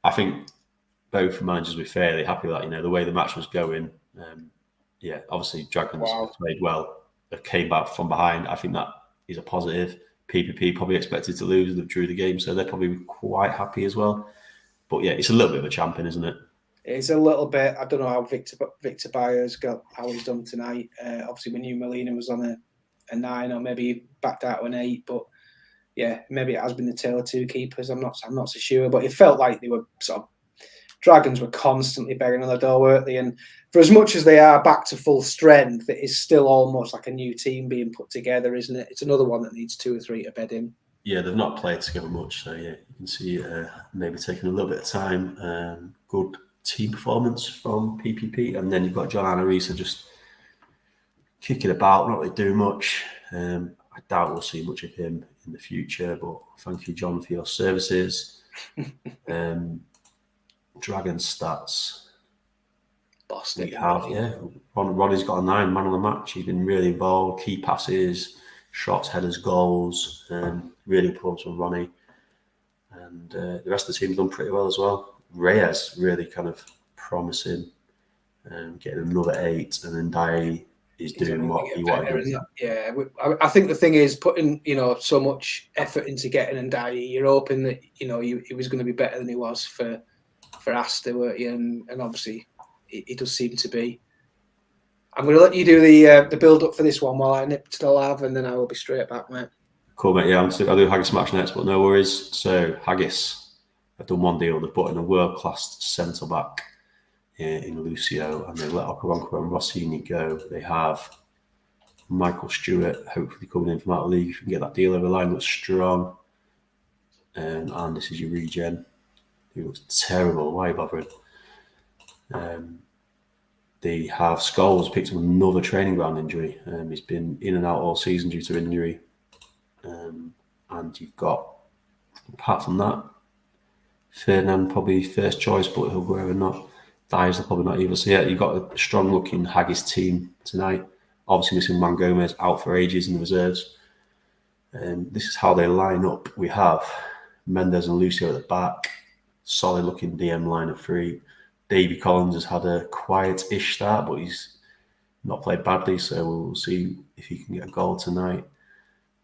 I think both managers were fairly happy with that. The way the match was going. Obviously Dragons played well. They came back from behind. I think that is a positive. PPP probably expected to lose. They drew the game, so they're probably quite happy as well. But yeah, it's a little bit of a champion, isn't it? It's a little bit. I don't know how Victor Byers got how he's done tonight. Obviously, we knew Molina was on a 9, or maybe he backed out to an 8. But yeah, maybe it has been the tale of two keepers. I'm not so sure. But it felt like they were sort of Dragons were constantly banging on the door, weren't they? And for as much as they are back to full strength, it is still almost like a new team being put together, isn't it? It's another one that needs 2 or 3 to bed in. Yeah, they've not played together much, so yeah, you can see maybe taking a little bit of time. Good team performance from PPP, and then you've got John Anarisa just kicking about, not really doing much. I doubt we'll see much of him in the future, but thank you, John, for your services. Dragon stats. Boston. Ronnie's got a 9, man of the match. He's been really involved, key passes, shots, headers, goals. Really performs from Ronnie. And the rest of the team's done pretty well as well. Reyes really kind of promising, getting another 8, and then Ndai he's doing what he better. wanted. Yeah, I think the thing is putting so much effort into getting and Dye. You're hoping that he was going to be better than he was for Astor, weren't you? And obviously, he does seem to be. I'm going to let you do the build up for this one while I nip to the lav, and then I will be straight back, mate. Cool, mate. Yeah, I'll do Haggis match next, but no worries. So Haggis have done one deal. They've put in a world-class centre back in Lucio, and they let Okaronko and Rossini go. They have Michael Stewart, hopefully coming in from out of the league. If you can get that deal over the line, looks strong. And this is your regen, who looks terrible. Why are you bothering? They have Scholes picked up another training ground injury. He's been in and out all season due to injury. And you've got, apart from that, Ferdinand probably first choice, but he'll go over not. Dyers are probably not either. So yeah, you've got a strong looking Haggis team tonight. Obviously missing Man Gomez out for ages in the reserves. This is how they line up. We have Mendes and Lucio at the back. Solid looking DM line of three. Davy Collins has had a quiet-ish start, but he's not played badly, so we'll see if he can get a goal tonight.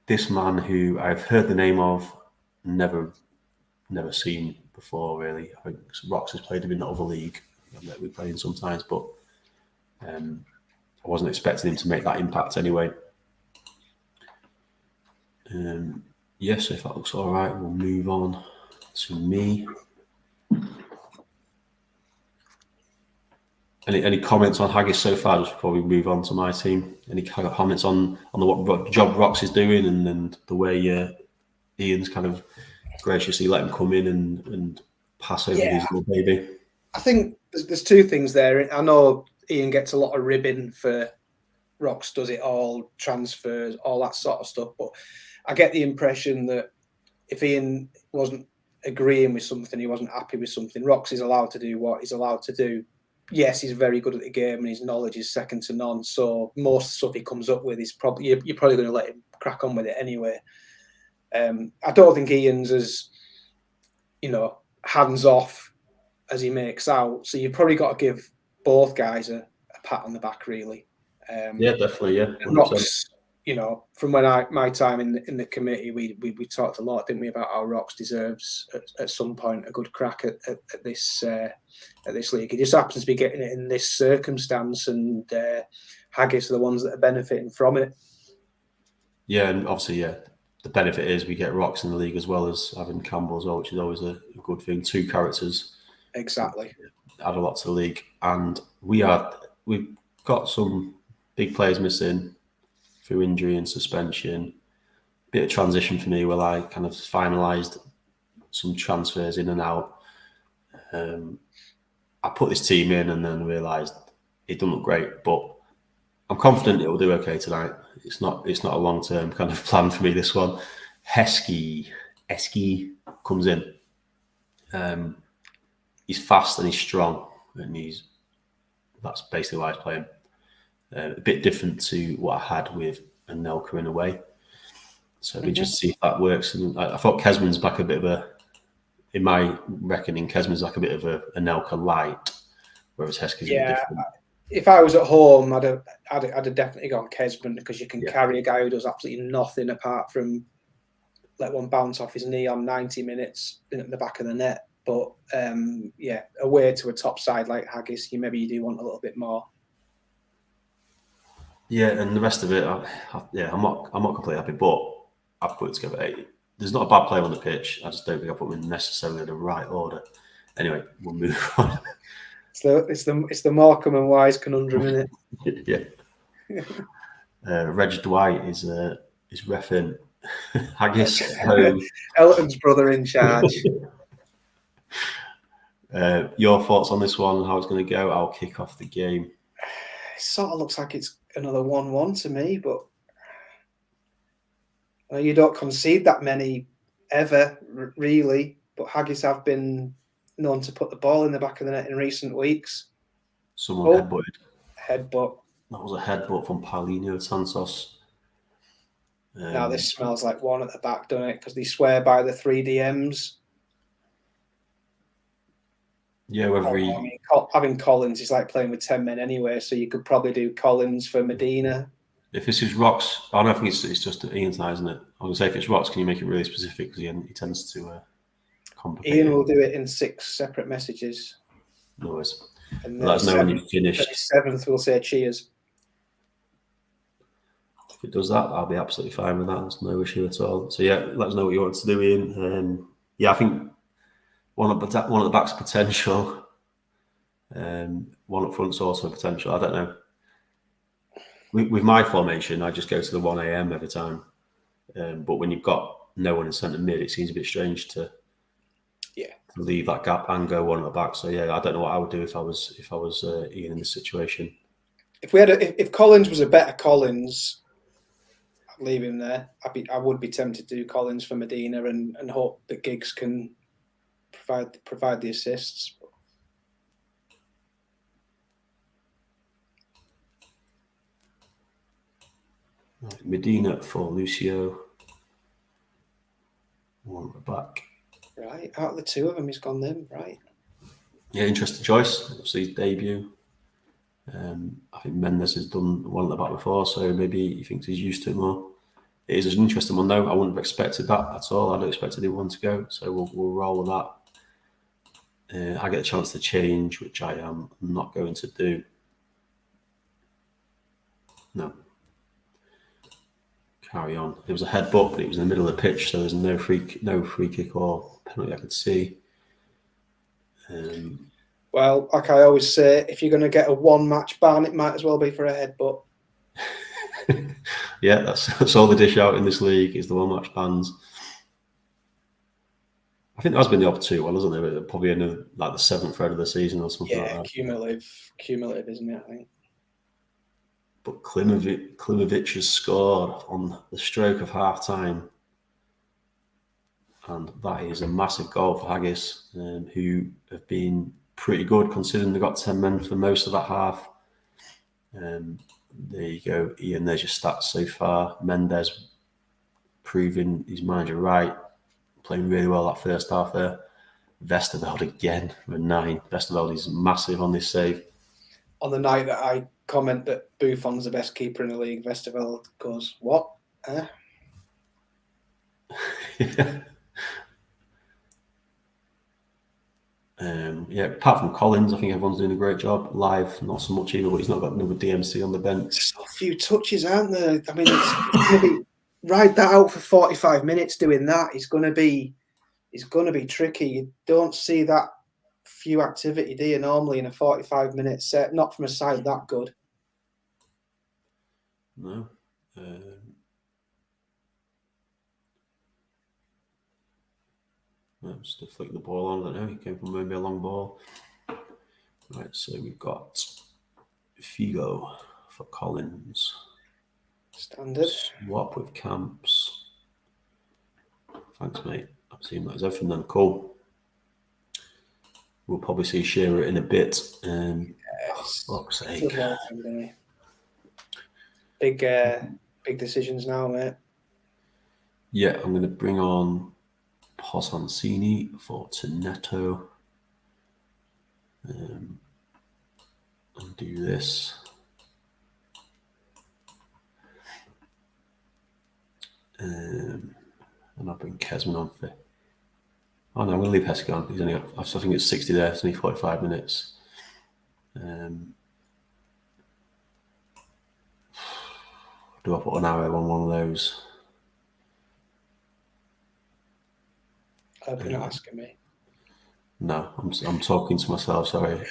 This man who I've heard the name of, never seen before, really. I think Rox has played him in another league that we play in sometimes, but I wasn't expecting him to make that impact anyway. Yes, if that looks all right, we'll move on to me. Any comments on Haggis so far, just before we move on to my team? Any kind of comments on what job Rox is doing and the way Ian's kind of graciously let him come in and pass over his little baby? I think there's two things there. I know Ian gets a lot of ribbing for Rox does it all, transfers, all that sort of stuff, but I get the impression that if Ian wasn't agreeing with something, he wasn't happy with something, Rox is allowed to do what he's allowed to do. Yes, he's very good at the game and his knowledge is second to none. So most stuff he comes up with is probably you're probably going to let him crack on with it anyway. I don't think Ian's as hands off as he makes out. So you've probably got to give both guys a pat on the back, really. Yeah, definitely. Yeah, Rox, from when my time in the committee, we talked a lot, didn't we, about how Rox deserves at some point a good crack at this league. He just happens to be getting it in this circumstance, and Haggis are the ones that are benefiting from it. Yeah, and obviously, the benefit is we get Rox in the league as well as having Campbell as well, which is always a good thing. Two characters, exactly, add a lot to the league, and we've got some big players missing through injury and suspension. Bit of transition for me where I kind of finalised some transfers in and out. I put this team in and then realised it doesn't look great, but I'm confident it will do okay tonight. It's not a long-term kind of plan for me, this one. Esky comes in. He's fast and he's strong, and that's basically why he's playing. A bit different to what I had with Anelka in a way. So we just see if that works. And I thought Kesman's back a bit of in my reckoning, Kesman's like a bit of a Anelka light, whereas Heskey's a bit different. If I was at home, I'd have definitely gone Kesman, because you can carry a guy who does absolutely nothing apart from let one bounce off his knee on 90 minutes in the back of the net. But away to a top side like Haggis, you do want a little bit more. Yeah, and the rest of it, I'm not completely happy, but I've put it together. There's not a bad player on the pitch. I just don't think I put them in necessarily the right order. Anyway, we'll move on. It's the Markham and Wise conundrum, isn't it? Yeah. Reg Dwight is reffing Haggis home. Elton's brother in charge. Your thoughts on this one? How it's going to go? I'll kick off the game. It sort of looks like it's another 1-1 to me, but you don't concede that many ever, really. But Haggis have been known to put the ball in the back of the net in recent weeks. Someone headbutted. Headbutt. That was a headbutt from Paulinho Santos. Now this smells like one at the back, doesn't it? Because they swear by the 3 DMs. Yeah, whether he... I mean, having Collins is like playing with 10 men anyway, so you could probably do Collins for Medina. If this is Rocks, I don't think it's just Ian's night, isn't it? I was going to say, if it's Rocks, can you make it really specific? Because he tends to complicate Ian it. will do it in 6 separate messages. No worries. And Let us know when you've finished. 7th, we'll say cheers. If it does that, I'll be absolutely fine with that. There's no issue at all. So yeah, let us know what you want to do, Ian. Yeah, I think one at the back's potential. One up front's also potential. I don't know. With my formation, I just go to the 1 a.m. every time. But when you've got no one in centre mid, it seems a bit strange to leave that gap and go one at the back. So yeah, I don't know what I would do if I was Ian in this situation. If Collins was a better Collins, I'd leave him there. I would be tempted to do Collins for Medina and hope that Giggs can provide the assists. Right, Medina for Lucio. One at the back. Right, out of the two of them, he's gone them, right? Yeah, interesting choice. Obviously, his debut. I think Mendes has done one at the back before, so maybe he thinks he's used to it more. It is an interesting one, though. I wouldn't have expected that at all. I don't expect anyone to go, so we'll roll with that. I get a chance to change, which I am not going to do. No. Carry on. It was a headbutt, but it was in the middle of the pitch, so there's no free kick or penalty I could see. Well, like I always say, if you're going to get a 1-match ban, it might as well be for a headbutt. Yeah, that's all the dish out in this league is the 1-match bans. I think there has been the odd 2-1, hasn't there? Probably in the 7th round of the season or something like that. Cumulative, isn't it? I think. But Klimovic has scored on the stroke of half time. And that is a massive goal for Haggis, who have been pretty good considering they got 10 men for most of that half. There you go, Ian. There's your stats so far. Mendes proving his manager right, playing really well that first half there. Westerveld again with 9. Westerveld is massive on this save. On the night that I comment that Buffon's the best keeper in the league, Westerveld goes, "What? Yeah, apart from Collins, I think everyone's doing a great job. Live, not so much either, but he's not got another DMC on the bench. So few touches, aren't there? I mean, it's going to be ride that out for 45 minutes doing that. It's going to be tricky. You don't see that few activity, do you, normally in a 45-minute set? Not from a side that good. No. Just to flick the ball on. I don't know. He came from maybe a long ball. Right, so we've got Figo for Collins. Standard. Swap with Camps. Thanks, mate. I've seen that as everything then. Cool. We'll probably see Shearer in a bit. Yes. Fuck's sake. Big decisions now, mate. Yeah, I'm going to bring on Posancini for Tonetto. And do this. And I'll bring Kesman on for... Oh no, I'm going to leave Heskey on. He's only got, I think it's 60 there, it's only 45 minutes. Do I put an arrow on one of those? I hope you're not asking me. No, I'm talking to myself. Sorry.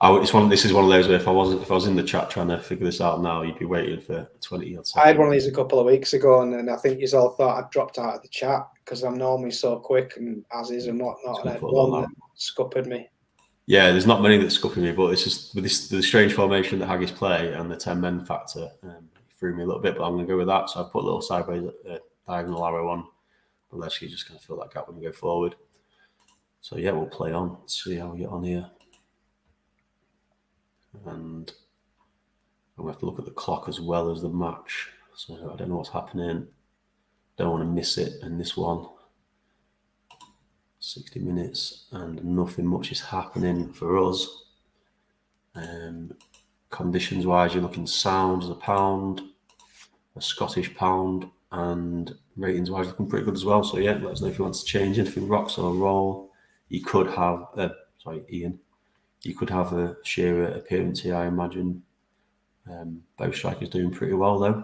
This is one of those where if I was in the chat trying to figure this out now, you'd be waiting for 20 odd seconds. I had one of these a couple of weeks ago, and I think you all thought I'd dropped out of the chat because I'm normally so quick and as is and whatnot. And I had one that scuppered me. Yeah, there's not many that scuppered me, but it's just with the strange formation that Haggis play and the 10 men factor threw me a little bit. But I'm going to go with that. So I've put a little sideways diagonal arrow on. Unless you're just going to fill that gap when we go forward. So yeah, we'll play on. Let's see how we get on here. And we have to look at the clock as well as the match. So I don't know what's happening. Don't want to miss it in this one. 60 minutes, and nothing much is happening for us. Conditions-wise, you're looking sound as a pound, a Scottish pound, and ratings-wise, looking pretty good as well. So yeah, let us know if you want to change anything, rocks or roll. You could have, Ian, you could have a Shearer appearance here, I imagine. Both strikers doing pretty well though.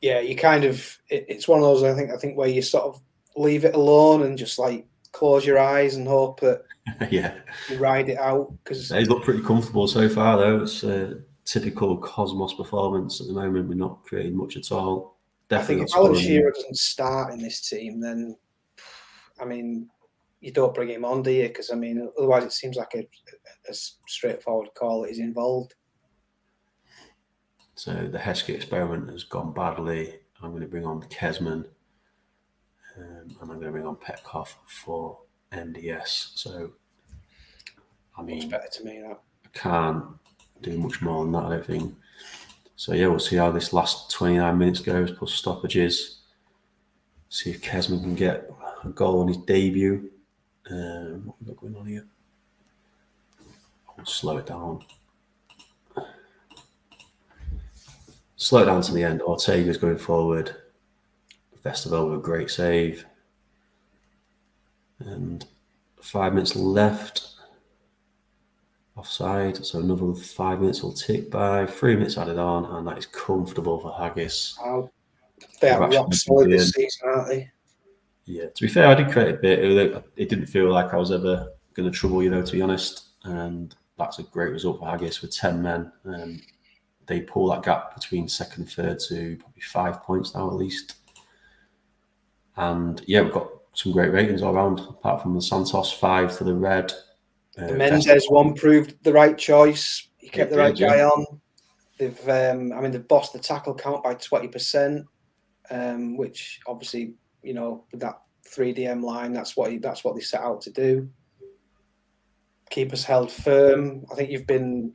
Yeah, you kind of, it's one of those, I think where you sort of leave it alone and just like close your eyes and hope that Yeah, you ride it out. Because they look pretty comfortable so far though. It's a typical Cosmos performance at the moment. We're not creating much at all. Definitely I think if Alan Shearer doesn't start in this team, then, I mean, you don't bring him on, do you? Because, I mean, otherwise it seems like a straightforward call that he's involved. So the Heskey experiment has gone badly. I'm going to bring on Kesman, and I'm going to bring on Petkoff for MDS. So, I mean, Much better to me, that. I can't do much more than that, I don't think. So yeah, we'll see how this last 29 minutes goes, plus stoppages. See if Kesman can get a goal on his debut. What we got going on here? I'll slow it down. Slow it down to the end. Ortega's going forward. Vesterveld with a great save. And 5 minutes left. Offside. So another 5 minutes will tick by. 3 minutes added on, and that is comfortable for Haggis. Oh, they are rock solid this season, aren't they? Yeah, to be fair, I did create a bit. It didn't feel like I was ever going to trouble, to be honest. And that's a great result for Haggis with 10 men. They pull that gap between second and third to probably 5 points now at least. And yeah, we've got some great ratings all around, apart from the Santos 5 to the red. The Mendes one proved the right choice. He kept the right guy on. They've bossed the tackle count by 20%, which obviously, with that 3DM line, that's what they set out to do. Keepers held firm. I think you've been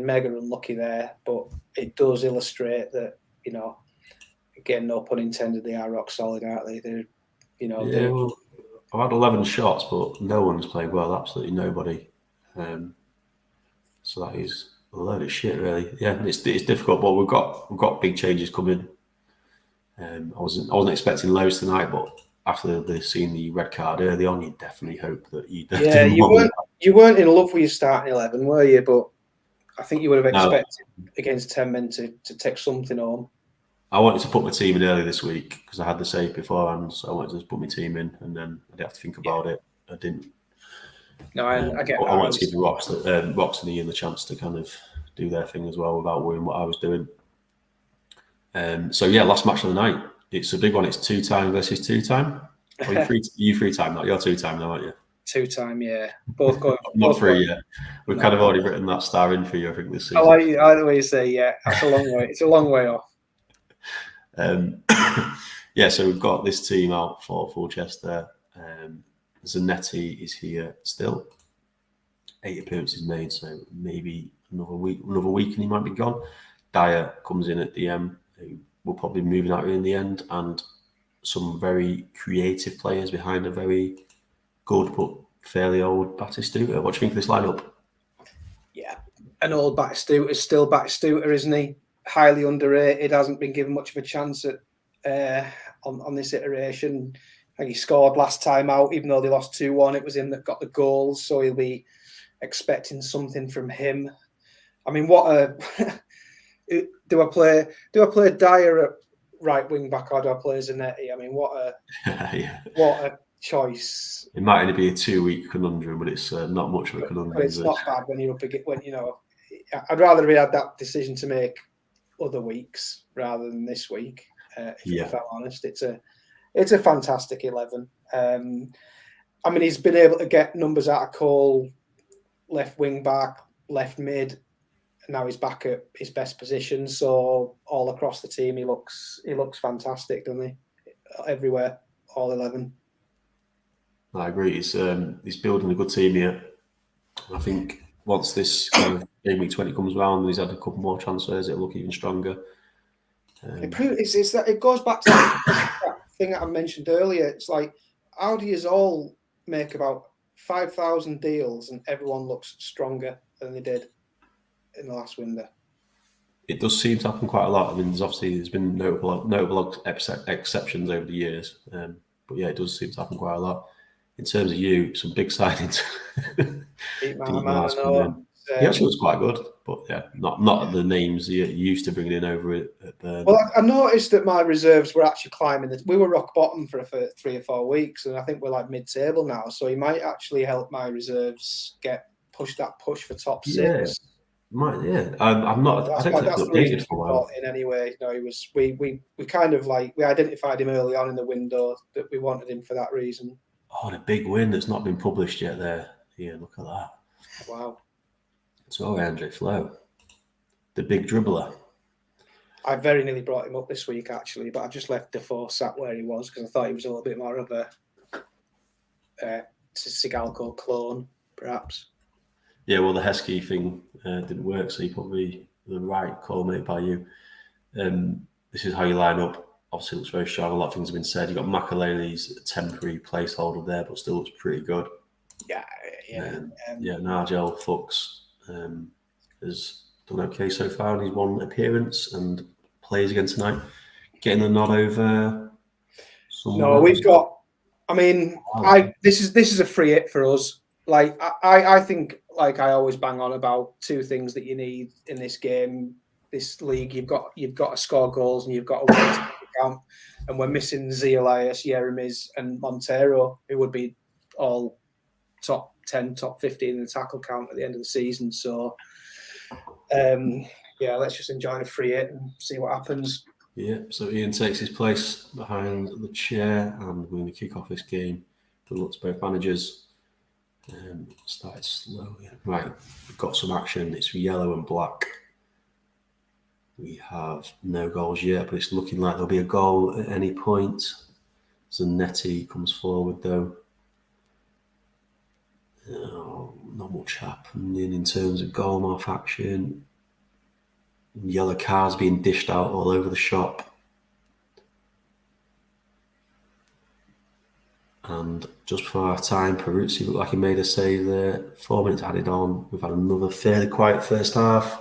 mega unlucky there, but it does illustrate that, again, no pun intended, they are rock solid, aren't they? Well, I've had 11 shots, but no one's played well. Absolutely nobody. So that is a load of shit, really. Yeah, it's difficult, but we've got big changes coming. I wasn't expecting loads tonight, but after seeing the red card early on, you definitely hope that you weren't in love with your starting 11, were you? But I think you would have expected against 10 men to take something home. I wanted to put my team in early this week because I had the save beforehand, so I wanted to just put my team in, and then I didn't have to think about it. I didn't. No, I get that. I wanted to give the Rocks and Ian the chance to kind of do their thing as well without worrying what I was doing. So yeah, last match of the night. It's a big one. It's 2-time versus 2-time. You 3-time now. You're 2-time now, aren't you? 2-time, yeah. Both going. Not 3 yet. We've kind of already written that star in for you, I think, this season. I like the way you say, yeah. That's a long way. It's a long way off. Yeah, so we've got this team out for Fulchester. Zanetti is here still. 8 appearances made, so maybe another week and he might be gone. Dyer comes in at DM, who will probably be moving out in the end, and some very creative players behind a very good but fairly old Batistuta. What do you think of this lineup? Yeah, an old Batistuta is still Batistuta, isn't he? Highly underrated, hasn't been given much of a chance at on this iteration. I think he scored last time out, even though they lost 2-1. It was him that got the goals, so he'll be expecting something from him. I mean, do I play Dyer at right wing back or do I play Zanetti? I mean, what a choice. It might only be a 2-week conundrum, but it's not much of a conundrum. But it's not bad when you're up against I'd rather have had that decision to make other weeks rather than this week. If I'm honest, it's a fantastic 11. I mean, he's been able to get numbers out of Cole, left wing back, left mid, and now he's back at his best position. So all across the team, he looks fantastic, doesn't he? Everywhere, all 11. I agree. He's building a good team here. I think once this kind of game week 20 comes around and he's had a couple more transfers, it'll look even stronger. It goes back to that thing I mentioned earlier. It's like, how do you all make about 5,000 deals and everyone looks stronger than they did in the last window? It does seem to happen quite a lot. I mean, there's been notable exceptions over the years, but yeah, it does seem to happen quite a lot. In terms of you, some big signings. He actually was quite good, but yeah, not the names you're used to bringing in over at Burn. Well, I noticed that my reserves were actually climbing. We were rock bottom for 3 or 4 weeks, and I think we're like mid-table now. So he might actually help my reserves push for top 6. I'm not. I don't think I've updated for a while. In anyway, he was. We kind of like we identified him early on in the window that we wanted him for that reason. Oh, and a big win that's not been published yet. There, yeah, look at that. Wow. So Andre Flo, the big dribbler. I very nearly brought him up this week actually, but I just left Defoe sat where he was because I thought he was a little bit more of a Sigalco clone, perhaps. Yeah, well, the Heskey thing didn't work, so you probably the right call made by you. This is how you line up. Obviously, it looks very strong. A lot of things have been said. You've got Makalele's temporary placeholder there, but still looks pretty good. Yeah. Nigel Fuchs has done okay so far in his one appearance and plays again tonight. Getting the nod over. No, we've got. I mean, this is a free hit for us. Like I think, like I always bang on about 2 things that you need in this game, this league. You've got to score goals and you've got to win count. And we're missing Elias, Yeremis, and Montero, who would be all top 10, top 15 in the tackle count at the end of the season. So, let's just enjoy a free hit and see what happens. Yeah, so Ian takes his place behind the chair, and we're going to kick off this game. Good luck to both managers. Started slowly. Right, we've got some action. It's yellow and black. We have no goals yet, but it's looking like there'll be a goal at any point. Zanetti comes forward though. Not much happening in terms of goal action. Yellow cards being dished out all over the shop. And just before our time, Peruzzi looked like he made a save there. 4 minutes added on. We've had another fairly quiet first half.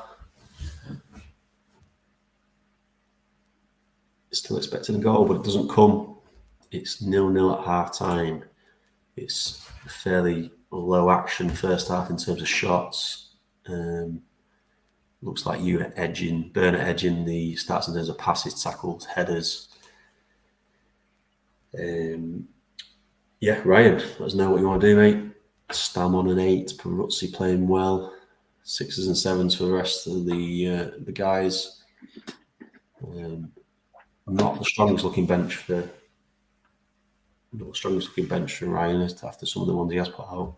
Still expecting a goal, but it doesn't come. It's 0-0 at half time. It's a fairly low action first half in terms of shots. Looks like you are Bernard edging the stats in terms of passes, tackles, headers. Ryan, let us know what you want to do, mate. Stam on an 8, Peruzzi playing well. 6s and 7s for the rest of the guys. Not the strongest looking bench for Ryan after some of the ones he has put out.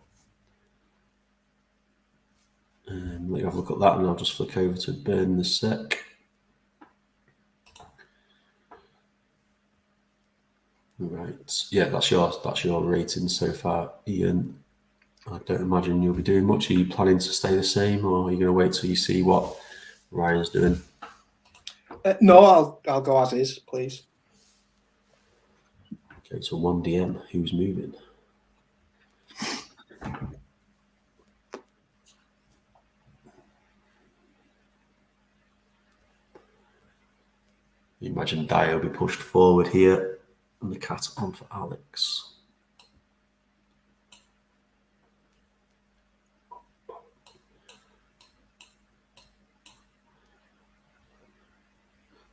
Let you have a look at that, and I'll just flick over to Burn in a sec. Right, yeah, that's your rating so far, Ian. I don't imagine you'll be doing much. Are you planning to stay the same, or are you going to wait till you see what Ryan's doing? No, I'll go as is, please. Okay, so 1DM, who's moving? You imagine Dyer will be pushed forward here, and the cat on for Alex.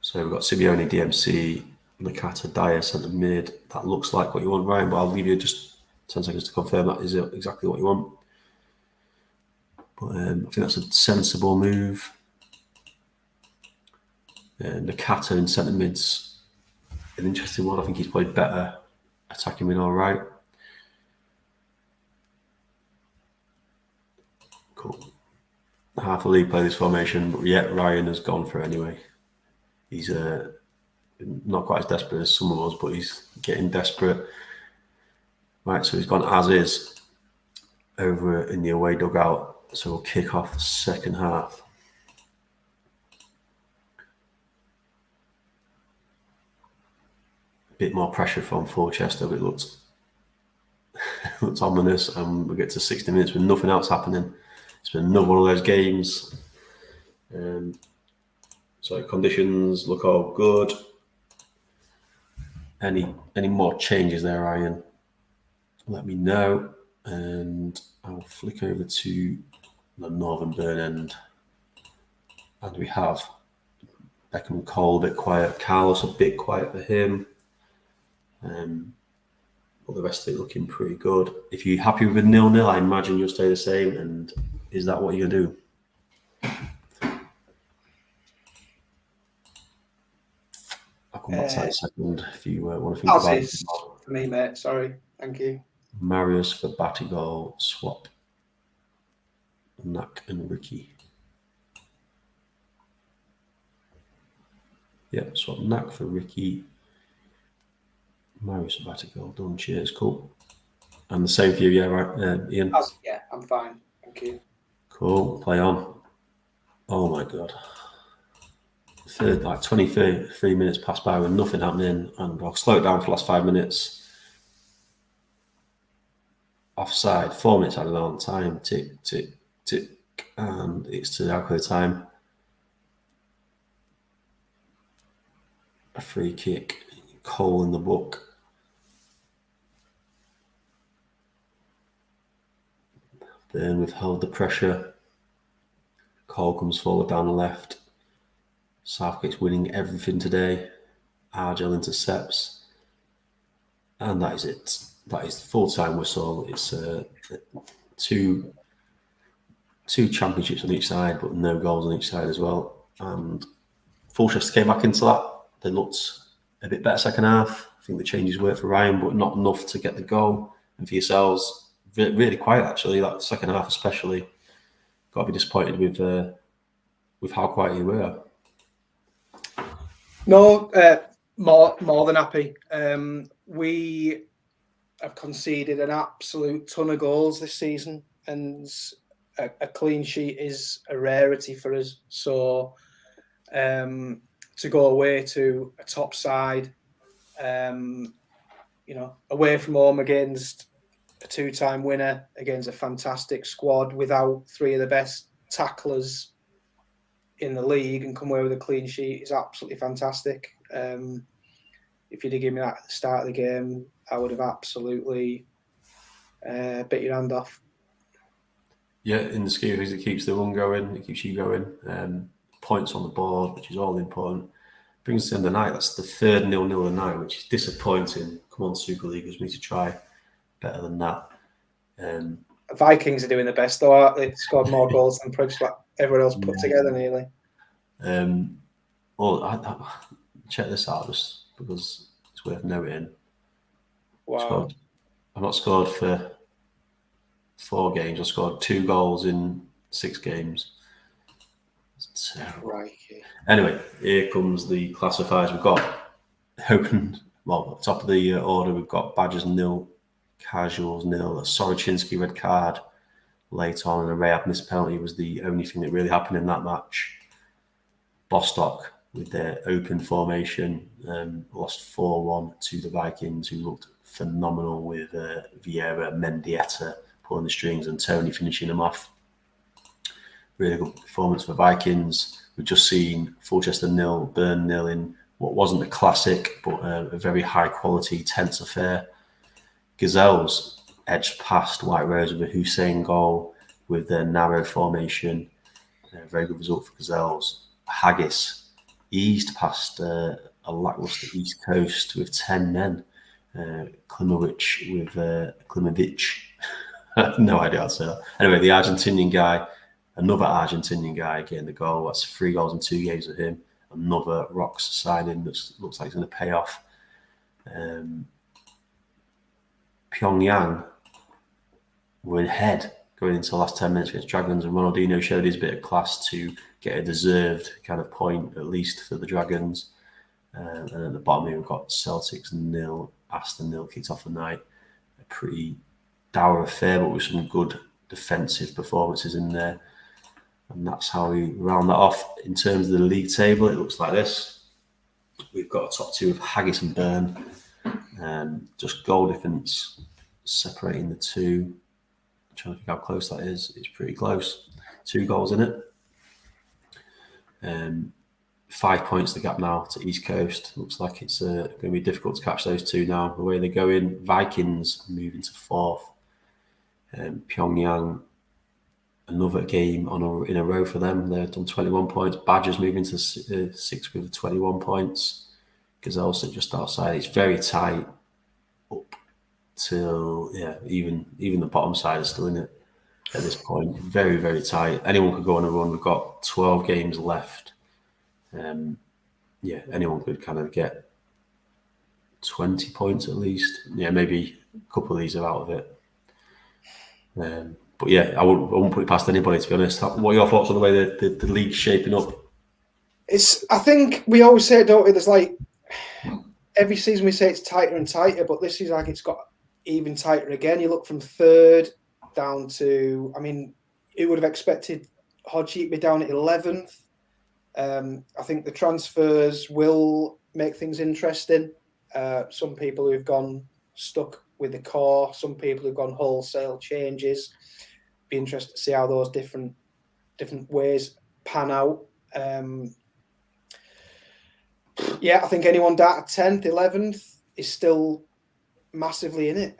So we've got Simeone, DMC, Nakata, Dyer, centre mid. That looks like what you want, Ryan, but I'll give you just 10 seconds to confirm that is exactly what you want. But I think that's a sensible move. Nakata in centre mid's an interesting one. I think he's played better attacking mid, all right. Cool. Half the league play this formation, but yet Ryan has gone for it anyway. He's not quite as desperate as some of us, but he's getting desperate. Right, so he's gone as is over in the away dugout. So we'll kick off the second half. bit more pressure from Forchester, but it looked ominous, and we get to 60 minutes with nothing else happening. It's been another one of those games. So conditions look all good. Any more changes there, Ryan? Let me know, and I'll flick over to the Northern Burn end, and we have Beckham and Cole a bit quiet, Carlos a bit quiet for him, but the rest of it looking pretty good. If you're happy with a 0-0, I imagine you'll stay the same. And is that what you're gonna do? I'll come back to that in a second if you want to think about it. For me, mate. Sorry, thank you. Marius for Batigol, swap Knack and Ricky. Yeah, swap Knack for Ricky. Marius for Batigol, done. Cheers, cool. And the same for you, yeah, right, Ian? Yeah, I'm fine. Thank you. Cool, play on. Oh my God. 23 minutes passed by with nothing happening, and I'll slow it down for the last 5 minutes. Offside, 4 minutes added on, time, tick, tick, tick, and it's to the Alco time. A free kick, Cole in the book. Burn withheld the pressure. Cole comes forward down the left. Southgate's winning everything today. Argel intercepts. And that is it. That is the full-time whistle. It's two championships on each side, but no goals on each side as well. And Fulchester came back into that. They looked a bit better second half. I think the changes worked for Ryan, but not enough to get the goal. And for yourselves, really quiet actually. That second half especially. Got to be disappointed with how quiet you were. No, more than happy. We have conceded an absolute ton of goals this season, and a clean sheet is a rarity for us. So to go away to a top side, away from home against a 2-time winner, against a fantastic squad without 3 of the best tacklers in the league, and come away with a clean sheet is absolutely fantastic. If you'd have given me that at the start of the game, I would have absolutely bit your hand off. Yeah, in the scheme of things, it keeps the run going, it keeps you going. Points on the board, which is all important. Brings us to the end of the night. That's the third 0-0 of the night, which is disappointing. Come on, Super Leaguers, we need to try better than that. Vikings are doing the best, though, aren't they? Scored more goals than pretty much everyone else put together, nearly. Check this out, just because it's worth noting. Wow. I've not scored for 4 games. I scored 2 goals in 6 games. It's terrible. Right. Anyway, here comes the classifiers. We've got top of the order, we've got Badgers 0, Casuals 0, a Sorochinsky red card late on, and a Rayab missed penalty was the only thing that really happened in that match. Bostock with their open formation lost 4-1 to the Vikings, who looked phenomenal with Vieira, Mendieta pulling the strings and Tony finishing them off. Really good performance for Vikings. We've just seen Fulchester 0, Burn 0 in what wasn't a classic, but a very high quality, tense affair. Gazelles edged past White Rose with a Hussein goal with their narrow formation. Very good result for Gazelles. Haggis eased past a lackluster East Coast with 10 men. Klimovic with Klimovic. I have no idea how to say that. Anyway, the Argentinian guy, another Argentinian guy getting the goal. That's 3 goals in 2 games of him. Another Rocks signing that looks like it's going to pay off. Pyongyang were ahead going into the last 10 minutes against Dragons, and Ronaldinho showed his bit of class to get a deserved kind of point, at least for the Dragons. And at the bottom here, we've got Celtics 0, Aston 0, kicked off the night. A pretty dour affair, but with some good defensive performances in there. And that's how we round that off. In terms of the league table, it looks like this. We've got a top 2 of Haggis and Burn. Just goal difference separating the two. I'm trying to think how close that is. It's pretty close. 2 goals in it. 5 points the gap now to East Coast. Looks like it's going to be difficult to catch those two now. The way they're going, Vikings moving to 4th. Pyongyang, another game in a row for them. They've done 21 points. Badgers moving to 6th with 21 points. Gazelle sit just outside. It's very tight up till even the bottom side is still in it at this point. Very, very tight. Anyone could go on a run. We've got 12 games left. Anyone could kind of get 20 points at least. Yeah, maybe a couple of these are out of it. But yeah, I wouldn't put it past anybody, to be honest. What are your thoughts on the way the league's shaping up? I think we always say it, don't we? There's like every season we say it's tighter and tighter, but this season it's got even tighter again. You look from 3rd down to, I mean, who would have expected Hodgie to be down at 11th? I think the transfers will make things interesting. Some people who've gone stuck with the core, some people who've gone wholesale changes. Be interested to see how those different ways pan out. I think anyone down at 10th, 11th is still massively in it.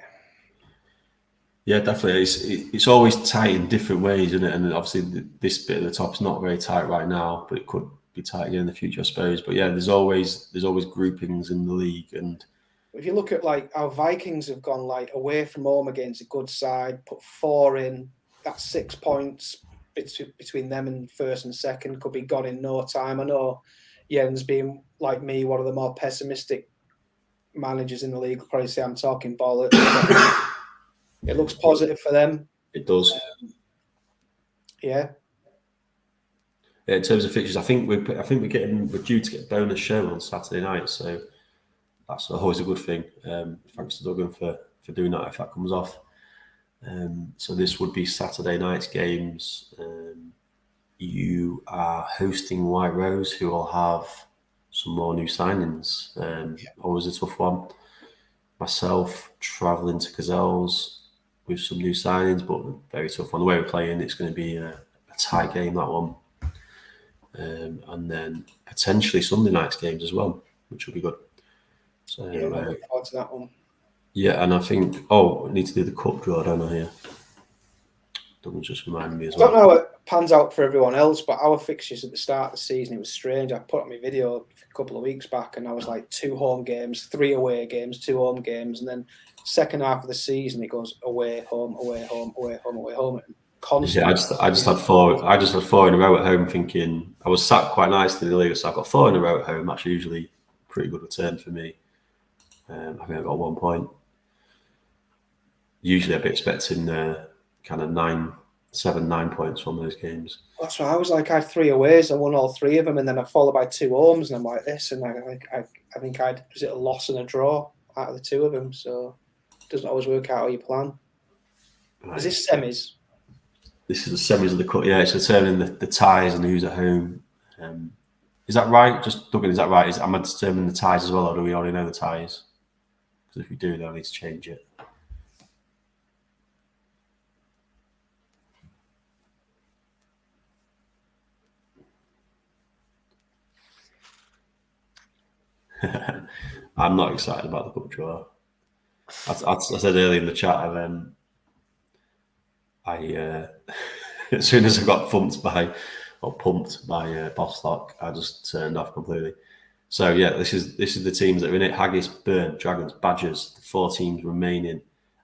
Yeah, definitely. It's always tight in different ways, isn't it? And obviously this bit at the top is not very tight right now, but it could be tight again in the future, I suppose. But yeah, there's always groupings in the league. And if you look at like how Vikings have gone like away from home against a good side, put 4 in, that's 6 points between them and 1st and 2nd, could be gone in no time. I know Jens, being like me, one of the more pessimistic managers in the league, will probably say I'm talking bollocks. It looks positive for them. It does. Yeah. In terms of fixtures, I think we're due to get a bonus show on Saturday night, so that's always a good thing. Thanks to Duggan for doing that if that comes off. So this would be Saturday night's games. You are hosting White Rose, who will have some more new signings. Always a tough one. Myself travelling to Gazelles with some new signings, but very tough one. The way we're playing, it's going to be a tight game, that one. And then potentially Sunday night's games as well, which will be good. So yeah, I'm looking forward to that one. Yeah, and I think I need to do the cup draw, don't I? Here, Douglas just reminded me as well. I don't know how it pans out for everyone else, but our fixtures at the start of the season, it was strange. I put up my video a couple of weeks back, and I was like 2 home games, 3 away games, 2 home games, and then second half of the season it goes away, home, away, home, away, home, away, home. Constantly. Yeah, I just had 4. I just had 4 in a row at home, thinking I was sat quite nicely in the league, so I got 4 in a row at home. That's usually a pretty good return for me. I think I got 1 point. Usually I'd be expecting kind of 9 points from those games. That's why I was like, I had 3 aways, I won all 3 of them, and then I followed by 2 homes, and I'm like this, and I think was it a loss and a draw out of the 2 of them, so it doesn't always work out how you plan. Right. Is this semis? This is the semis of the cup. Yeah, it's determining the ties and who's at home. Is that right? Just Duggan, is that right? Am I determining the ties as well, or do we already know the ties? Because if we do, then I need to change it. I'm not excited about the cup draw. I said earlier in the chat, as soon as I got pumped by Bostock, I just turned off completely. So yeah, this is the teams that are in it: Haggis, Burn, Dragons, Badgers. The 4 teams remaining.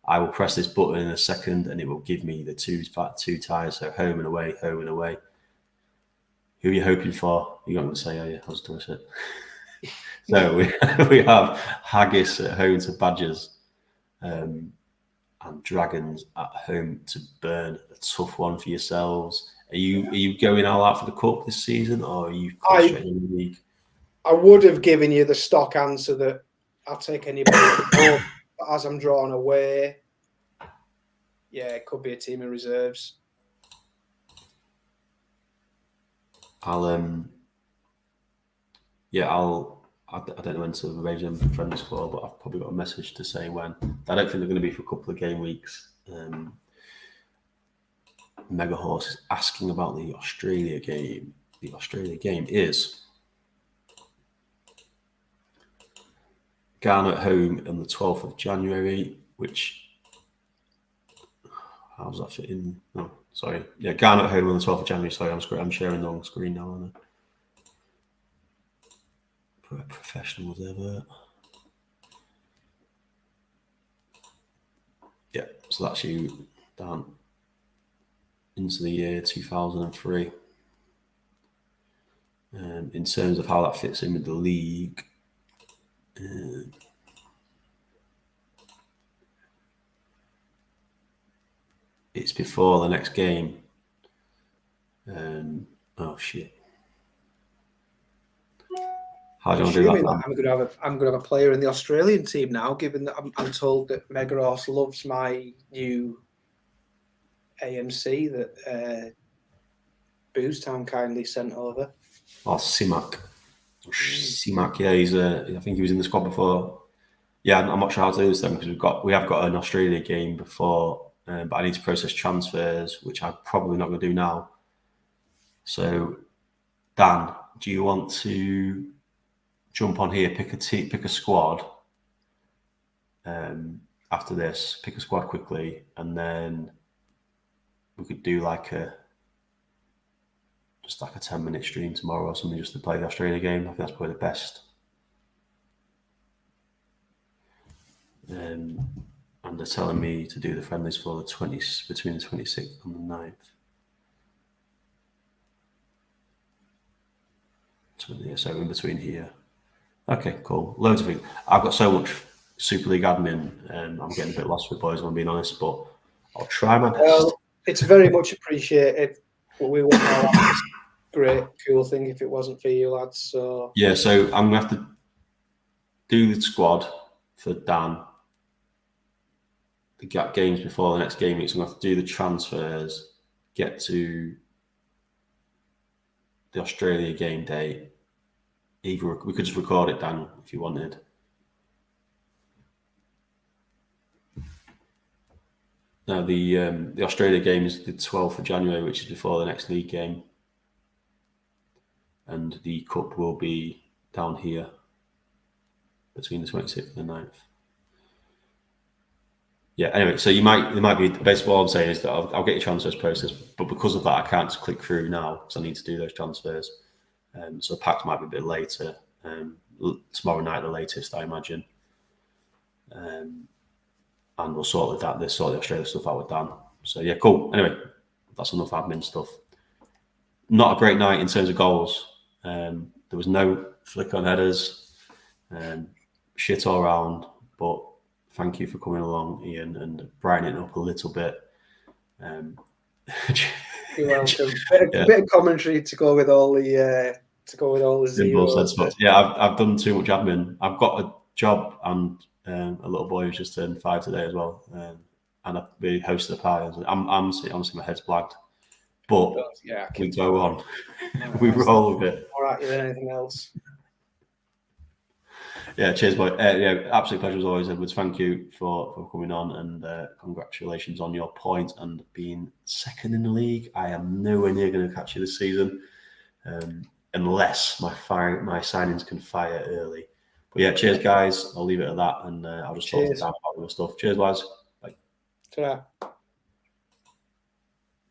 I will press this button in a second, and it will give me the two ties. So home and away, home and away. Who are you hoping for? You're not going to say, are you? I was going to say. So we have Haggis at home to Badgers, and Dragons at home to Burn. A tough one for yourselves. Are you going all out for the cup this season, or are you concentrating in the league? I would have given you the stock answer that I'll take anybody, but as I'm drawing away, yeah, it could be a team of reserves. I'll I don't know when to arrange them friends for, but I've probably got a message to say when. I don't think they're going to be for a couple of game weeks. Mega Horse is asking about the Australia game. The Australia game is Ghana at home on the 12th of January, which, how does that fit in? No, sorry. Yeah, Ghana at home on the 12th of January. Sorry, I'm sharing the wrong screen now, aren't I? Professional as ever. Yeah, so that's you down into the year 2003. In terms of how that fits in with the league, it's before the next game. Oh shit! How do you want to do that? I'm going to have a player in the Australian team now, given that I'm told that Mega Horse loves my new AMC that Booze Town kindly sent over. Oh, Simak. Simak, yeah, I think he was in the squad before. Yeah, I'm not sure how to do this then because we have got an Australia game before, but I need to process transfers, which I'm probably not going to do now. So, Dan, do you want to jump on here, pick a squad after this, pick a squad quickly, and then we could do just like a 10-minute stream tomorrow or something just to play the Australia game. I think that's probably the best. And they're telling me to do the friendlies for between the 26th and the 9th. So in between here. Okay, cool. Loads of things. I've got so much Super League admin, I'm getting a bit lost with boys, if I'm being honest, but I'll try my best. Well, it's very much appreciated. But we want more great, cool thing if it wasn't for you lads. So yeah, so I'm gonna have to do the squad for Dan. The games before the next game week, so I'm gonna have to do the transfers, get to the Australia game day. Either we could just record it, Dan, if you wanted. Now the Australia game is the 12th of January, which is before the next league game, and the cup will be down here between the 26th and the 9th. Yeah. Anyway, so there might be basically what I'm saying is that I'll get your transfers processed, but because of that, I can't just click through now because I need to do those transfers. So packs might be a bit later. Tomorrow night, the latest, I imagine. And we'll sort the Australia stuff out with Dan. So yeah, cool. Anyway, that's enough admin stuff. Not a great night in terms of goals. There was no flick on headers. Shit all round, but thank you for coming along, Ian, and brightening it up a little bit. you're welcome. Bit of commentary to go with all the zeros. Yeah, I've done too much admin. I've got a job and a little boy who's just turned 5 today as well, and we hosted a party. Honestly, my head's blagged. But yeah, we go on. We roll with it. More at you than anything else. Yeah, cheers, boy. Yeah, absolute pleasure as always, Edwards. Thank you for coming on, and congratulations on your point and being second in the league. I am nowhere near going to catch you this season, unless my signings can fire early. But yeah, cheers, guys. I'll leave it at that, and I'll just talk to Dan about other stuff. Cheers, lads. Bye. Ta-ra.